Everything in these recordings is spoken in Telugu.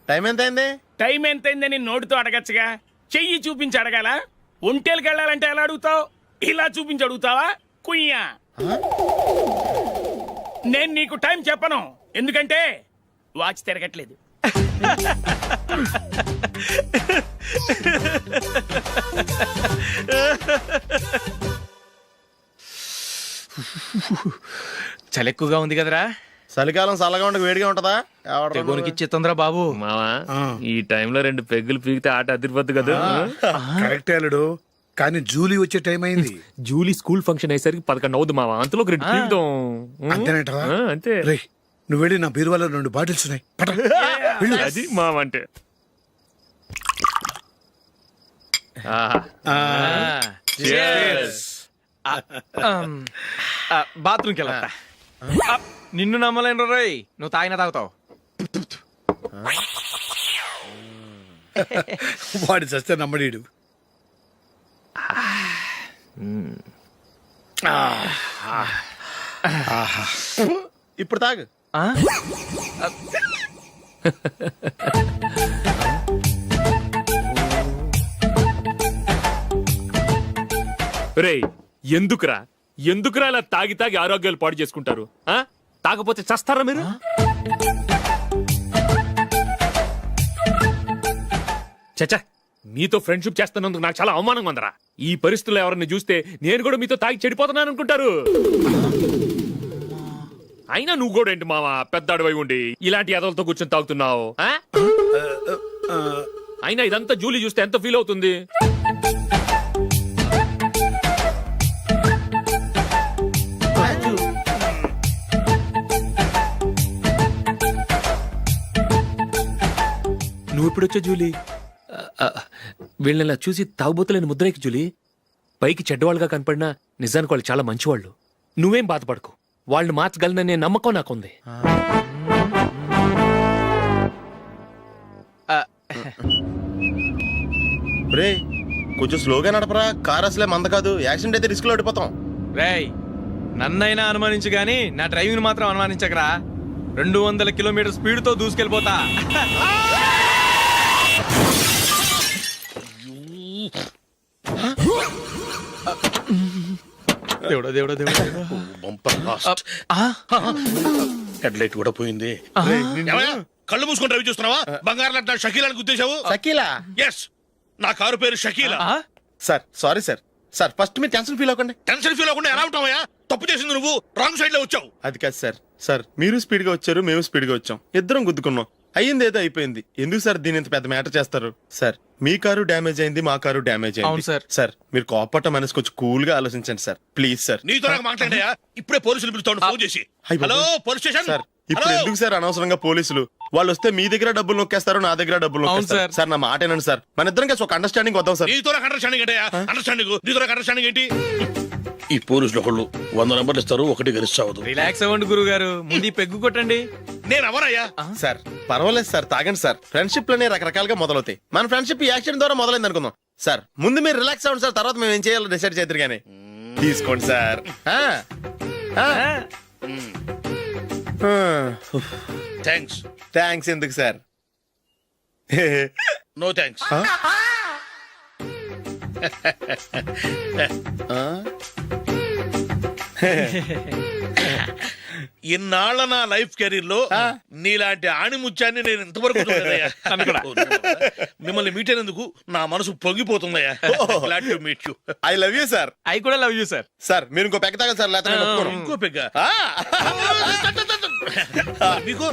టైం ఎంత అయింది? టైం ఎంతైందని నోటితో అడగచ్చుగా, చెయ్యి చూపించి అడగాల? ఒంటేలకు వెళ్ళాలంటే ఎలా అడుగుతావు? ఇలా చూపించి అడుగుతావా? కుయ్యా. నేను నీకు టైం చెప్పను, ఎందుకంటే వాచ్ తిరగట్లేదు. చలి ఎక్కువగా ఉంది కదరా. చలికాలం చల్లగా ఉండక వేడిగా ఉంటదా? తెగోనికి తొందర బాబు. మావా ఈ టైంలో 2 పెగ్గులు పీకితే ఆట అదిరిపోద్దు కదా. కరెక్ట్ అల్లుడు, కానీ జూలీ వచ్చే టైం అయింది. జూలీ స్కూల్ ఫంక్షన్ అయ్యేసరికి 11 అవుద్ది మావా, అంతలో 2 పీకుదాం. అంతేనేటవా? అంతే. రే, నువ్వు వెళ్ళి నా బీరువాలో 2 బాటిల్స్ ఉన్నాయి, పట. వెళ్ళు. అది మావా అంటే. బాత్రూమ్కి వెళ్ళా. నిన్ను నమ్మలేను రోయ్, నువ్వు తాగినా తాగుతావు. వాడి చస్తే నమ్మడీడు. ఇప్పుడు తాగు. రేయ్, ఎందుకురా ఇలా తాగి తాగి ఆరోగ్యాలు పాడు చేసుకుంటారు? తాగపోతే చస్తారా మీరు? చచ్చా, మీతో ఫ్రెండ్షిప్ చేస్తున్నందుకు నాకు చాలా అవమానంగా ఉందరా. ఈ పరిస్థితుల్లో ఎవరిని చూస్తే నేను కూడా మీతో తాగి చెడిపోతున్నాను అనుకుంటారు. అయినా నువ్వు కూడా ఏంటి మావా, పెద్ద అడవై ఉండి ఇలాంటి ఎదలతో కూర్చొని తాగుతున్నావు? అయినా ఇదంతా జూలీ చూస్తే ఎంత ఫీల్ అవుతుంది? నువ్వు ఎప్పుడొచ్చా జూలీ? వీళ్ళని చూసి తాగుబోతులేని ముద్రేకి జూలీ. పైకి చెడ్డవాళ్ళుగా కనపడినా నిజానికి వాళ్ళు చాలా మంచివాళ్ళు. నువ్వేం బాధపడకు, వాళ్ళని మార్చగలననే నమ్మకం నాకుంది. రే, కొంచెం స్లోగా నడపరా, కార్ అసలే మంద కాదు. యాక్సిడెంట్ అయితే రిస్క్ లో ఓడిపోతాం. రేయ్, నన్నైనా అనుమానించు గాని నా డ్రైవింగ్ మాత్రం అనుమానించకరా. 200 కిలోమీటర్ స్పీడ్ తో దూసుకెళ్ళిపోతా. దేవుడా దేవుడా దేవుడా, హెడ్ లైట్ కూడా పోయింది. కళ్ళు మూసుకొని రవి చూస్తున్నావా? బంగారం లాంటి షకీలాని గుర్తించావు? షకీలా? ఎస్, నా కారు పేరు Shakeela. Sir sorry sir. Sir first మీరు టెన్షన్ ఫీల్ అవ్వకండి. టెన్షన్ ఫీల్ అవ్వకుండా ఎలా ఉంటావయ్యా? తప్పు చేసింది నువ్వు, రాంగ్ సైడ్ లో వచ్చావు. అది కాదు సార్. సార్ మీరు స్పీడ్ గా వచ్చారు, మేము స్పీడ్ గా వచ్చాం, ఇద్దరం గుద్దుకున్నాం. అయ్యింది ఏదో అయిపోయింది. ఎందుకు సార్ దీని ఇంత పెద్ద మ్యాటర్ చేస్తారు? సార్ మీ కారు డ్యామేజ్ అయింది, మా కారు డ్యామేజ్ అయింది. అవును సార్. సార్ మీరు కోపట్ట మనసు కొంచెం కూల్ గా ఆలోచించండి సార్, ప్లీజ్ సార్. నీతో నాకు మాట్లాడాయా? ఇప్పుడే పోలీసులు పిలుస్తాను, ఫోన్ చేసి. Hello police station. సార్ ఇప్పుడు ఎందుకు సార్ అనవసరంగా పోలీసులు? వాళ్ళు వస్తే మీ దగ్గర డబ్బులు నొక్కేస్తారు, నా దగ్గర డబ్బులు నొక్కేస్తారు. సార్ నా మాట ఏనండి సార్, మన ఇద్దరం కలిసి ఒక అండర్స్టాండింగ్ వద్దాం సార్. నీతో నాకు అండర్స్టాండింగ్ ఏంటయ్యా? అండర్స్టాండింగ్ నీతో నాకు అండర్స్టాండింగ్ ఏంటి? ఈ పోలీసులు ఒకళ్ళు 100 నెంబర్లు ఇస్తారు, ఒకటి గెలిచావదు. రిలాక్స్ అవ్వండి గురువు గారు, ముందు పెగ్గు కొట్టండి. నేను ఎవరయ్యా? సార్ పర్వాలేదు సార్, తాగండి సార్. ఫ్రెండ్షిప్ లోనే రకరకాలుగా మొదలవుతాయి. మన ఫ్రెండ్షిప్ ఈ యాక్సిడెంట్ ద్వారా మొదలైంది అనుకుందాం. సార్ ముందు మీరు రిలాక్స్ అవ్వండి సార్, తర్వాత మేము ఏం చేయాలో డిసైడ్ చేద్దరు కానీ. తీసుకోండి సార్. థ్యాంక్స్. థ్యాంక్స్ ఎందుకు సార్? No thanks. ఇన్నాళ్ళ నా లైఫ్ కెరీర్ లో నీలాంటి ఆణిముత్యాన్ని నేను ఇంతవరకు చూడలేదయ్యా. మిమ్మల్ని మీట్ అయినందుకు నా మనసు పొంగిపోతుందయ్యా. Glad to meet you. I love you sir. I కూడా లవ్ యూ సార్. సార్ మీరు ఇంకో పెక్క తాగండి సార్, లేకపోతే ఇంకో పెగ్గ మీకు.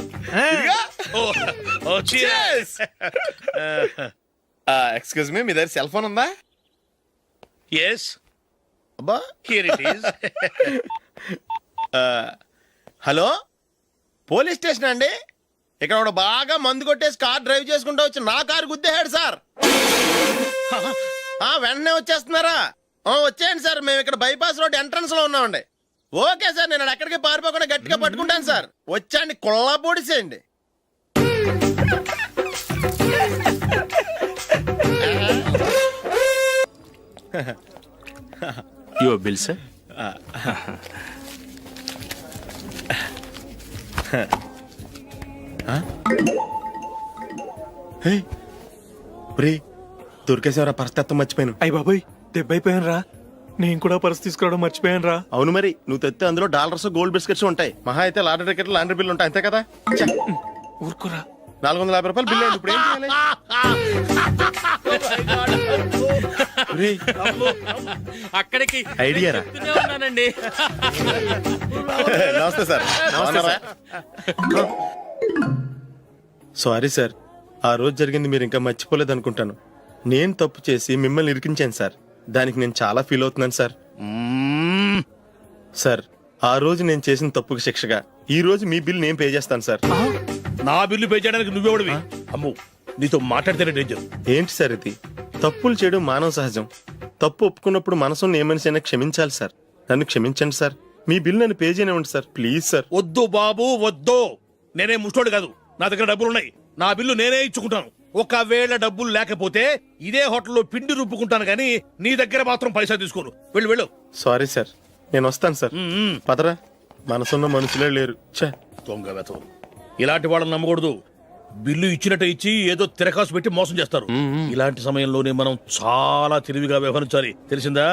ఎక్స్క్యూజ్ మీ, మీ దగ్గర సెల్ ఫోన్ ఉందా? ఎస్, అబ్బా here it is. Hello, police station అండి. ఇక్కడ ఒక బాగా మందు కొట్టేసి కార్ డ్రైవ్ చేసుకుంటూ వచ్చి నా కారు గుద్దేశాడు సార్. వెంటనే వచ్చేస్తున్నారా? వచ్చేయండి సార్, మేము ఇక్కడ బైపాస్ రోడ్ ఎంట్రన్స్ లో ఉన్నామండి. ఓకే సార్, నేను ఎక్కడికి పారిపోకుండా గట్టిగా పట్టుకుంటాను సార్. వచ్చాండి, కుళ్ళ పొడిసేయండి. Your bill sir. రే దొరికేసేవరా పరిస్థితి మర్చిపోయాను. అయ్య బాబాయ్ దెబ్బైపోయాను రా. నేను కూడా పర్స్ తీసుకురావడం మర్చిపోయాను రా. అవును మరి నువ్వు తెస్తే అందులో డాలర్స్ గోల్డ్ బిస్కెట్స్ ఉంటాయి. మహా అయితే లాటరీ టికెట్ లాండ్రీ బిల్లు ఉంటాయి, అంతే కదా. చ్చ, ఊరుకోరా. 450 రూపాయలు బిల్లు అయింది. ఇప్పుడు ఏం చేయాలి? రేయ్, అక్కడికి ఐడియా రా. ఉన్నానండి. నమస్తే సార్. నమస్తే సారీ సార్, ఆ రోజు జరిగింది మీరు ఇంకా మర్చిపోలేదు అనుకుంటాను. నేను తప్పు చేసి మిమ్మల్ని ఇరికించాను సార్. దానికి నేను చాలా ఫీల్ అవుతున్నాను సార్. సార్, ఆ రోజు నేను చేసిన తప్పుకి శిక్షగా ఈ రోజు మీ బిల్ నేను పే చేస్తాను సార్. నా బిల్లు పే చేయడానికి నువ్వెవడివి? అమ్ము, నీతో మాట్లాడితేనే డేంజర్. ఏంటి సార్ ఇది? తప్పులు చేయడం మానవ సహజం. తప్పు ఒప్పుకున్నప్పుడు మనసుని ఏ మనిషి అయినా క్షమించాలి సార్. నన్ను క్షమించండి సార్. మీ బిల్ నన్ను పే చేయనివ్వండి సార్, ప్లీజ్ సార్. వద్దు బాబు వద్దు. నేనే ముష్టోడు కాదు, నా దగ్గర డబ్బులున్నాయి. నా బిల్లు నేనే ఇచ్చుకుంటాను. ఒకవేళ డబ్బులు లేకపోతే ఇదే హోటల్లో పిండి రుబ్బుకుంటాను కానీ నీ దగ్గర మాత్రం పైసా తీసుకోను. వెళ్ళు వెళ్ళు. సారీ సార్, నేను వస్తాను సార్. పదరా, మనసున్న మనుషులే లేరు. ఛే, దొంగ వెతవు. ఇలాంటి వాళ్ళని నమ్మకూడదు. బిల్లు ఇచ్చినట్టు ఇచ్చి ఏదో తిరకాసు పెట్టి మోసం చేస్తారు. ఇలాంటి సమయంలోనే మనం చాలా తెలివిగా వ్యవహరించాలి, తెలిసిందా?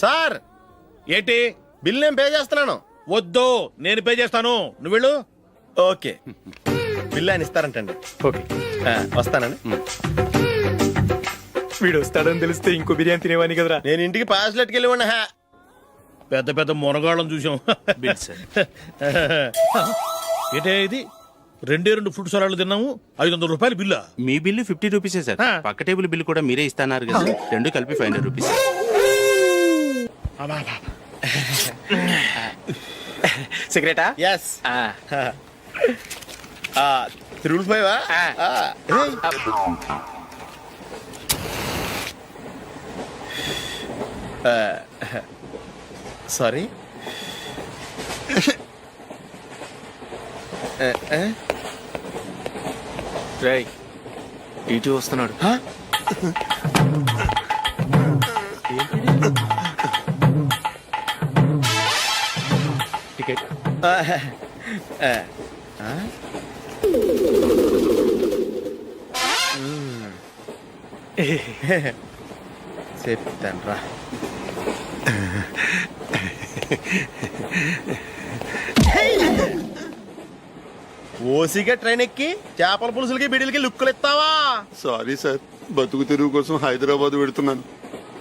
సార్ ఏంటి? బిల్ నేను పే చేస్తున్నాను. వద్దు, నేను పే చేస్తాను. నువ్వు వెళ్ళు. ఓకే, బిల్ ఆయన ఇస్తారంటండి. ఓకే. వస్తానండి. వీడు వస్తాడని తెలిస్తే ఇంకో బిర్యానీ తినేవాని కదరా. నేను ఇంటికి పాస్లెట్కి వెళ్ళి ఉన్నా. పెద్ద పెద్ద మునగాళ్ళం చూసాం. Bill sir. ఏంటే ఇది? 2 ఫ్రూట్ సలాడ్లు తిన్నాము, 500 రూపాయలు బిల్లా? మీ బిల్లు 50 రూపీసే సార్. ఆ. పక్క టేబుల్ బిల్లు కూడా మీరే ఇస్తాన్నారు కదా, రెండు కలిపి 500 రూపీస్. సిగరెటా? ఎస్. 3 సారీ. రేయ్, ఇటు వస్తున్నాడు. టికెట్. చెప్తాను రా. ఓసిగా ట్రైన్ ఎక్కి చేపల పులుసులకి బిడిలకి లుక్కులు ఇస్తావా? సారీ సార్, బతుకు తెరువు కోసం హైదరాబాద్ పెడుతున్నాను.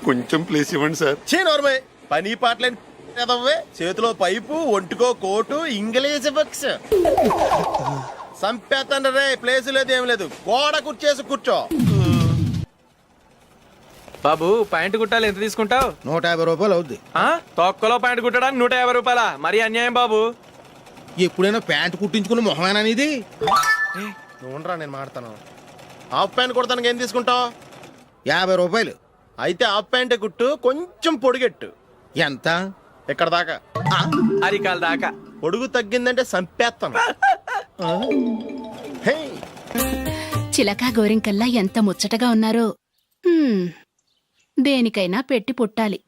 కొంచెం ప్లేస్ ఇవ్వండి సార్. చే నోర్మే, పని పాటలేని ఎదవ్వే. చేతిలో పైపు, ఒంటికో కోటు, ఇంగ్లీష్ బుక్స్. సంపేతండ్రి రే, ప్లేస్ లేదు ఏం లేదు. గోడ కుర్చేసి కూర్చో. బాబు ప్యాంటు కుట్టాలి, ఎంత తీసుకుంటావు? 150 రూపాయలు అవుద్ది. తొక్కలో ప్యాంటు కుట్టడానికి 150 రూపాయల? మరి అన్యాయం బాబు. ఎప్పుడైనా ప్యాంట్ కుట్టించుకున్న మొహమేనా ఇది? నువ్వు ఉండరా, నేను మాడతాను. హాఫ్ ప్యాంట్ కుడతానికి ఏం తీసుకుంటావు? 50 రూపాయలు. అయితే హాఫ్ ప్యాంటే కుట్టు, కొంచెం పొడిగెట్టు. ఎంత? ఇక్కడ దాకా. అరికాల దాకా. పొడుగు తగ్గిందంటే సంపేస్తాను. హే, చిలకా గోరింకల్లా ఎంత ముచ్చటగా ఉన్నారో. హ్మ్, దేనికైనా పెట్టి పుట్టాలి.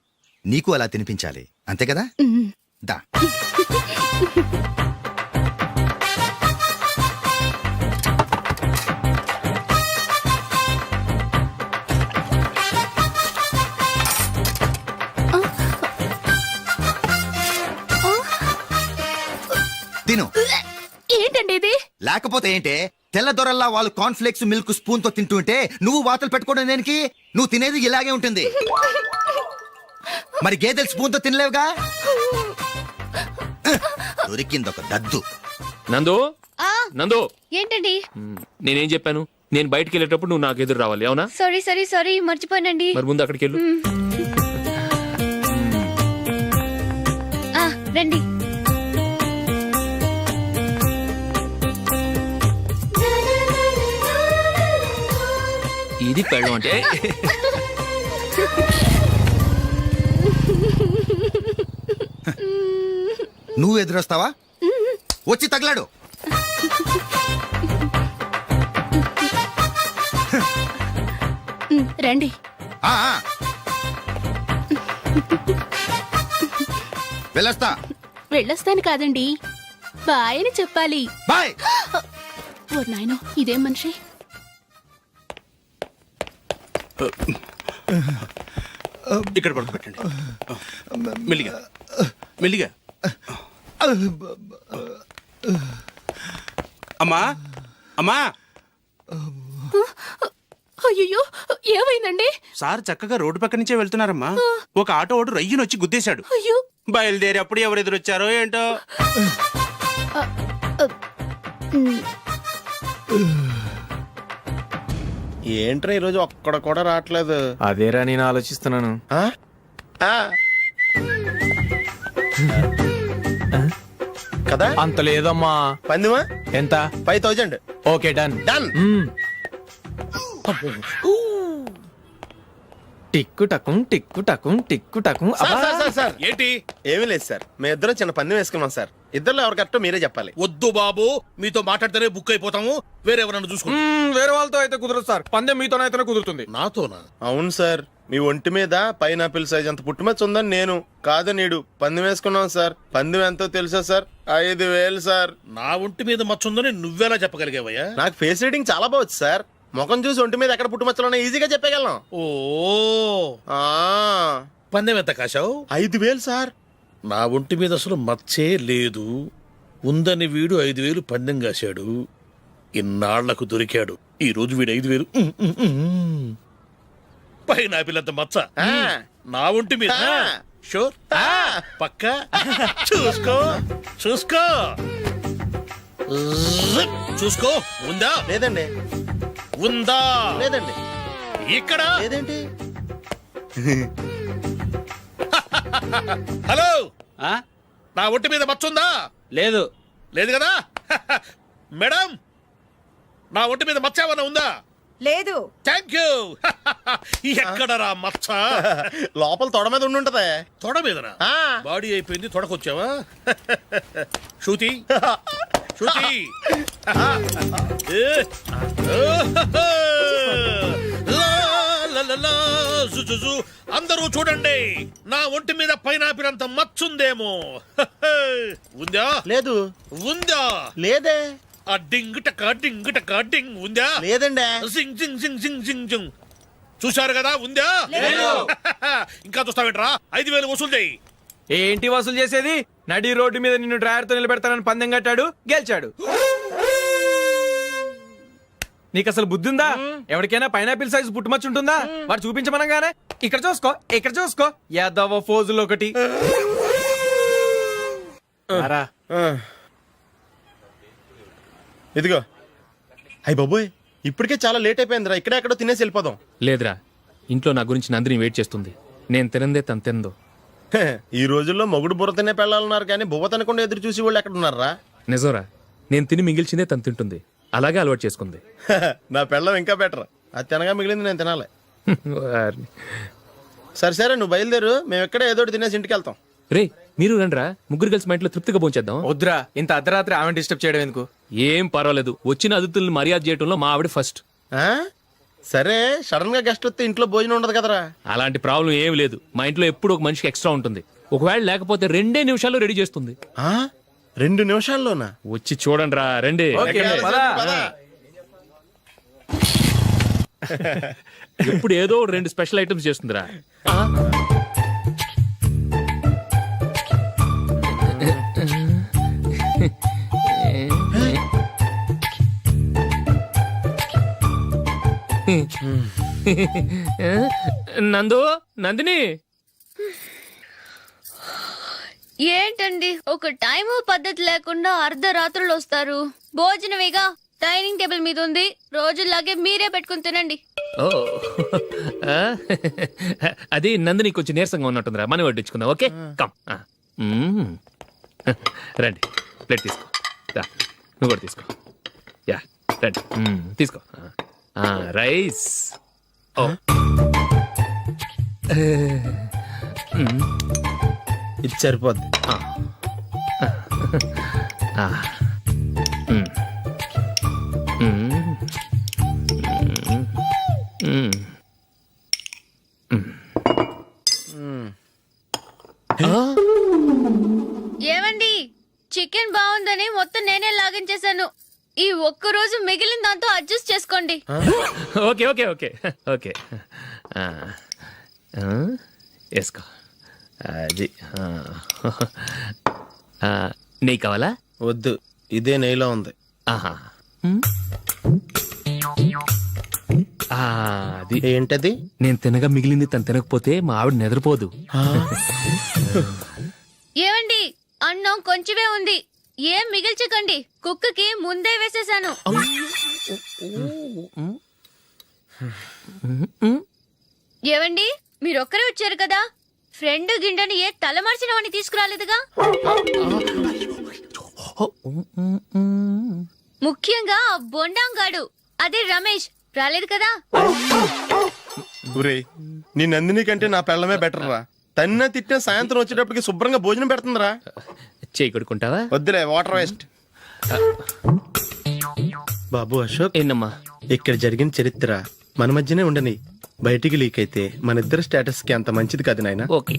నీకు అలా తినిపించాలి, అంతే కదా? ఉమ్. దా. తిను. ఏంటండి ఇది? లేకపోతే ఏంటే, తెల్లదొరల్లా వాళ్ళు కార్న్ఫ్లేక్స్ మిల్క్ స్పూన్ తో తింటుంటే నువ్వు వాతలు పెట్టుకోవడం దేనికి? నువ్వు తినేది ఇలాగే ఉంటుంది. మరి గేదెలు స్పూన్ తో తినలేవుగా. దొరికిందొక దద్దు. నందు, నందు, ఏంటండి? నేనేం చెప్పాను? నేను బయటికి వెళ్ళేటప్పుడు నువ్వు నాకు ఎదురు రావాలి, అవునా? సారీ మర్చిపోయానండి. మరి ముందు అక్కడికి వెళ్ళు. రండి. ఇది పెళ్ళం అంటే. నువ్వు ఎదురొస్తావా? వచ్చి తగలాడు. రండి. ఆ, ఆ. వెళ్ళొస్తా. వెళ్ళొస్తాను కాదండి, బాయ్ అని చెప్పాలి. బాయ్. ఓ నాయనో ఇదేం మనిషి. ఇక్కడ పడుకోబెట్టండి. మెల్లిగా మెల్లిగా. అమ్మా అమ్మా, అయ్యో ఏమైందండి? సార్ చక్కగా రోడ్డు పక్క నుంచే వెళ్తున్నారమ్మా. ఒక ఆటో ఓడు రయ్యను వచ్చి గుద్దేశాడు. అయ్యో బయలుదేరి అప్పుడు ఎవరు ఎదురొచ్చారో ఏంటో. ఏంట్రా ఈరోజు ఒక్కడ కూడా రావట్లేదు. అదేరా నేను ఆలోచిస్తున్నాను. ఆ? ఆ. కదా అంత లేదమ్మా. పందిమా ఎంత? 5000. Okay done. డన్. టిక్కు టకుం టిక్కు టకుం టిక్కు టకుం. సార్ ఏంటి? ఏమీ లేదు సార్, మేము ఇద్దరం చిన్న పందెం వేసుకున్నాం సార్. ఇద్దరులో ఎవరు కరెక్టో మీరే చెప్పాలి. వద్దు బాబు, మీతో మాట్లాడితేనే బుక్ అయిపోతాము. వేరెవరన్నా చూసుకుంటాం. వేరే వాళ్ళతో అయితే కుదరదు సార్, పందెం మీతోనైతేనే కుదురుతుంది. నాతోనా? అవును సార్, మీ ఒంటి మీద పైనాపిల్ సైజ్ అంత పుట్టుమచ్చ ఉందని నేను కాదు నీడు పందెం వేసుకున్నాం సార్. పందెం ఎంతో తెలుసా సార్? 5000 సార్. నా ఒంటి మీద మచ్చ ఉందని నువ్వెలా చెప్పగలిగావయ్యా? నాకు ఫేస్ రీడింగ్ చాలా బాగుంది సార్. ముఖం చూసి ఒంటి మీద ఎక్కడ పుట్టుమచ్చలో ఈజీగా చెప్పగలం. ఓ, ఆ, పందెం ఎంత కాశావు? 5000 సార్. నా ఒంటి మీద అసలు మచ్చే లేదు. ఉందని వీడు 5000 పందెం కాశాడు. ఇన్నాళ్లకు దొరికాడు. ఈ రోజు వీడు 5000. పైన పిల్లంత మచ్చ ఆ. నా ఒంటి మీద. ఆ. షూర్? ఆ. పక్క చూసుకో చూసుకో జిప్. చూసుకో. ఉందా? లేదండి. ఉందా? లేదండి. ఇక్కడ లేదేంటి? హలో, ఆ? నా ఒంటి మీద మచ్చ ఉందా? లేదు. లేదు కదా? మేడం, నా ఒంటి మీద మచ్చ ఏమన్నా ఉందా? లేదు. Thank you. ఎక్కడరా మచ్చ? లోపల తొడ మీద ఉండుంటదే. తొడ మీదనా? ఆ. బాడీ అయిపోయింది, తొడకొచ్చావా? శృతి శృతి. ఏ. లా, లా, లా, లా, జు, జు, జు. అందరూ చూడండి, నా ఒంటి మీద పైనాపిల్ అంత మచ్చుందేమో. ఉందా? లేదు. ఉందా? లేదే. ఆ డింగ్ టక డింగ్ టక డింగ్ ఉందా? లేదండి. జింగ్ జింగ్ జింగ్ జింగ్ జింగ్ జింగ్. చూశారు కదా? ఉందా? ఇంకా చూస్తావేంట్రా? 5000 వసూలు చేయి. ఏంటి వసూలు చేసేది? నడి రోడ్డు మీద నిన్ను డ్రైవర్ తో నిలబెడతానని పందెం కట్టాడు, గెలిచాడు. నీకు అసలు బుద్ధి ఉందా? ఎవరికైనా పైనాపిల్ సైజ్ పుట్టుమచ్చు ఉంటుందా? వాడు చూపించమనగానే ఇక్కడ చూసుకో, ఇక్కడ చూసుకో, యాదవ ఫోజులు ఒకటి. రా. ఆ. ఇదిగో. అయ్య బాబోయ్, ఇప్పటికే చాలా లేట్ అయిపోయిందిరా. ఇక్కడే ఎక్కడో తినేసి వెళ్ళిపోదాం. లేదురా, ఇంట్లో నా గురించి నందిని వెయిట్ చేస్తుంది. నేను తినందే తను తిందో. హే, ఈ రోజుల్లో మొగుడు బుర్ర తినే పెళ్ళాలన్నారు కానీ బువ్వ తినకుండా ఎదురు చూసి వాళ్ళు ఎక్కడ ఉన్నారా? నిజంరా, నేను తిని మిగిల్చిందే తను తింటుంది. అలాగే అలవాటు చేసుకుంది. నా పెళ్ళం ఇంకా బెటర్. అది తినగా మిగిలింది నేను తినాలి. వారిని. సరే సరే, నువ్వు బయలుదేరు. మేము ఎక్కడే ఏదో ఒకటి తినేసి ఇంటికి వెళ్తాం. రే, మీరు రండ్రా, ముగ్గురు కలిసి మా ఇంట్లో తృప్తిగా పోంచేద్దాం. వద్దురా, ఇంత అర్ధరాత్రి ఆమె డిస్టర్బ్ చేయడం ఎందుకు? ఏం పర్వాలేదు, వచ్చిన అతిథుల్ని మర్యాద చేయడంలో మా ఆవిడ ఫస్ట్. ఆ? సరే, సడన్ గా గెస్ట్ వస్తే ఇంట్లో భోజనం ఉండదు కదరా. అలాంటి ప్రాబ్లం ఏం లేదు. మా ఇంట్లో ఎప్పుడు ఒక మనిషికి ఎక్స్ట్రా ఉంటుంది. ఒకవేళ లేకపోతే 2 నిమిషాల్లో రెడీ చేస్తుంది. ఆ? 2 నిమిషాల్లోనా? వచ్చి చూడండి రా, రండి. ఓకే, పద. పద. ఎప్పుడు ఏదో 2 స్పెషల్ ఐటమ్స్ చేస్తుందిరా. నందు, నందిని. ఏంటండి ఒక టైము పద్ధతి లేకుండా అర్ధరాత్రులు వస్తారు? భోజనమేగా డైనింగ్ టేబుల్ మీద ఉంది, రోజుల్లాగే మీరే పెట్టుకుని తినండి. ఓ, అది నందిని కొంచెం నీరసంగా ఉన్నట్టుందిరా. మనం వడ్డించుకుందాం. Okay, come. రండి, ప్లేట్ తీసుకో. రా, నువ్వు కూడా తీసుకో. యా, రండి, తీసుకో. రైస్. ఓ, ఇది సరిపోద్ది. ఏమండి, చికెన్ బాగుందని మొత్తం నేనే లాగించేశాను. ఈ ఒక్క రోజు మిగిలిన దాంతో అడ్జస్ట్ చేసుకోండి. ఓకే ఓకే ఓకే ఓకే వేసుకో అది నెయ్యి కావాలా? వద్దు, ఇదే నెయ్యిలో ఉంది. ఆహా అది ఏంటది? నేను తినగా మిగిలింది తను తినకపోతే మా ఆవిడ నిద్రపోదు. ఏమండి, అన్నం కొంచెమే ఉంది, ఏం మిగిల్చకండి. కుక్కకి ముందే వేసేసాను. ఏవండి, మీరొక్కరే వచ్చారు కదా, ఫ్రెండ్ గిండెని ఏ తలమార్చిన వాడిని తీసుకురాలేదుగా? ముఖ్యంగా ఆ బొండాంగాడు, అదే రమేష్, రాలేదు కదా? ఊరే, నీ నందిని కంటే నా పెళ్ళమే బెటర్ రా. తన్న తిట్టిన సాయంత్రం వచ్చేటప్పటికి శుభ్రంగా భోజనం పెడుతుందిరా. చేయి కొడుకుంటావా? వద్దులే, వాటర్ వేస్ట్. బాబు అశోక్, ఏంటమ్మా? ఇక్కడ జరిగిన చరిత్ర మన మధ్యనే ఉండని, బయటికి లీక్ అయితే మన ఇద్దరు స్టేటస్ కి అంత మంచిది కాదు నాయన. ఓకే.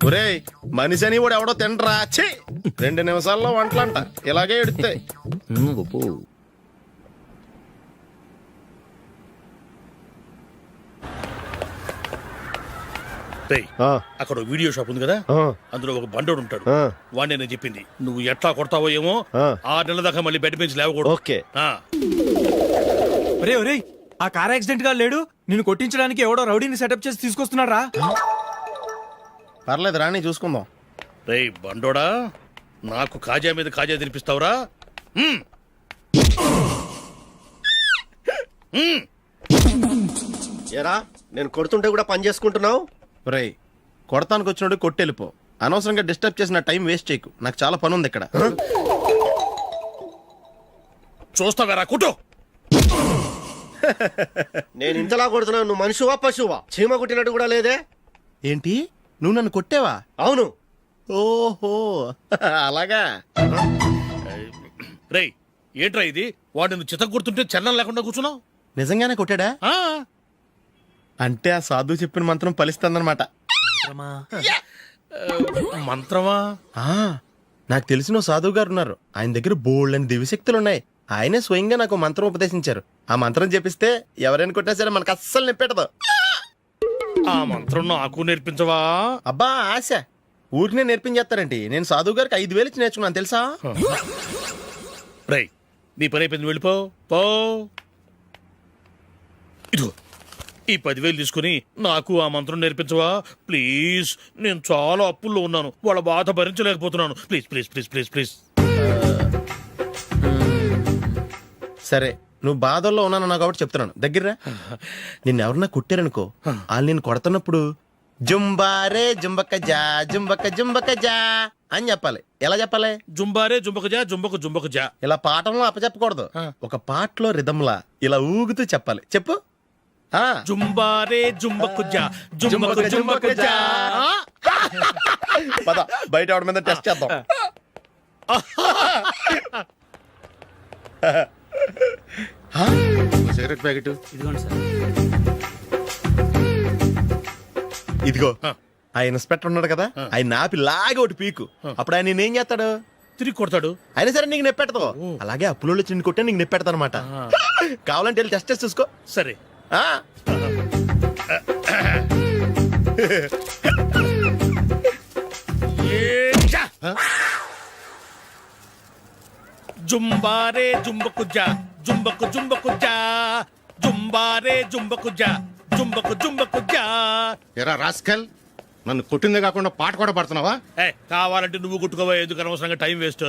ఒరేయ్, మనిషి అని కూడా ఎవడో తినరా. ఛీ, 2 నిమిషాల్లో వంటలంట ఇలాగే ఎడుతాయి. రేయ్, అక్కడ ఓ వీడియో షాప్ ఉంది కదా, అందులో ఒక బండోడు ఉంటాడు. వాడిని నేను చెప్పింది, నువ్వు ఎట్లా కొడతావో ఏమో, 6 నెలల దాకా మళ్ళీ బెడ్ పెంచి లేవకూడదు. ఓకే. ఒరే ఒరే, ఆ కార్ యాక్సిడెంట్ గా లేడు, నిన్ను కొట్టించడానికి ఎవడో రౌడీని సెటప్ చేసి తీసుకొస్తున్నాడు రా. పర్లేదు రాని, చూసుకుందాం. రేయ్ బండోడా, నాకు కాజా మీద కాజా తినిపిస్తావురా? ఏరా, నేను కొడుతుంటే కూడా పని చేసుకుంటున్నావు? ఒరేయ్, కొడతానికి వచ్చినట్టు కొట్టెళ్ళిపో. అనవసరంగా డిస్టర్బ్ చేసిన టైం వేస్ట్ చేయకు, నాకు చాలా పని ఉంది ఇక్కడ. చూస్తావేరా కుట్టు. నేను ఇంతలా కొడుతున్నావు, నువ్వు మనిషివా పశువా? చీమ కుట్టినట్టు కూడా లేదే. ఏంటి, నువ్వు నన్ను కొట్టావా? అవును. ఓహో అలాగా. రేయ్, ఏంట్రా ఇది? వాడు నువ్వు చిత్త గుర్తుంటే చలనం లేకుండా కూర్చున్నావు. నిజంగానే కొట్టాడా? అంటే ఆ సాధువు చెప్పిన మంత్రం ఫలిస్తుందన్నమాట. మంత్రమా? నాకు తెలిసిన ఓ సాధువు గారు ఉన్నారు, ఆయన దగ్గర బోల్డ్ అని దివ్యశక్తులు ఉన్నాయి. ఆయనే స్వయంగా నాకు మంత్రం ఉపదేశించారు. ఆ మంత్రం చెప్పిస్తే ఎవరైనా కొట్టినా సరే మనకు అస్సలు నిప్పెట్టదు. ఆ మంత్రం నాకు నేర్పించవా? అబ్బా ఆశ, ఊరినే నేర్పించేస్తారండి. నేను సాధువు గారికి 5,000 ఇచ్చి నేర్చుకున్నాను తెలుసా? రేయ్, నీ పని అయిపోయింది, వెళ్ళిపో పో. ఇదిగో ఈ 10,000 తీసుకుని నాకు ఆ మంత్రం నేర్పించవా ప్లీజ్? నేను చాలా అప్పుల్లో ఉన్నాను, వాళ్ళ బాధ భరించలేకపోతున్నాను. Please please please please please. సరే, నువ్వు బాధల్లో ఉన్నాను నాకు కాబట్టి చెప్తున్నాను, దగ్గర నిన్ను ఎవరన్నా కుట్టారనుకో, వాళ్ళు నేను కొడుతున్నప్పుడు జుంబారే జుంబక జా జుంబక జుంబక జా అని చెప్పాలి. ఎలా చెప్పాలి? జుంబారే జుంబక జా జుంబక జుంబక జా. ఇలా పాఠంలో అప్పచెప్పకూడదు, ఒక పాటలో రిధంలా ఇలా ఊగుతూ చెప్పాలి. చెప్పు. జుంబారే జుంబకు జా జుంబకు జుంబకు జా. పద బయట ఆవిడ మీద టెస్ట్ చేద్దాం. సిగరెట్ ప్యాకెట్ ఇదిగోండి సార్. ఇదిగో, ఆ ఇన్స్పెక్టర్ ఉన్నాడు కదా, ఆయన ఆపి లాగే ఒకటి పీకు. అప్పుడు ఆయన నేనేం చేస్తాడు? తిరిగి కొడతాడు. అయినా సరే నీకు నెప్పెడతావు. అలాగే అప్పులో చిన్న కొట్టే నీకు నెప్పెడతా అనమాట. కావాలంటే వెళ్ళి టెస్ట్ చేసి చూసుకో. సరే. జుంబారే జుంబకు జా జుంబకు జుంబకు జా జుంబారే జుంబకు జా జుంబకు జుంబకు జా. ఎరా రాస్కల్, నన్ను కొట్టిందే కాకుండా పాట కూడా పడుతున్నావా? కావాలంటే నువ్వు కొట్టుకోవా, ఎందుకు అనవసరంగా టైం వేస్ట్.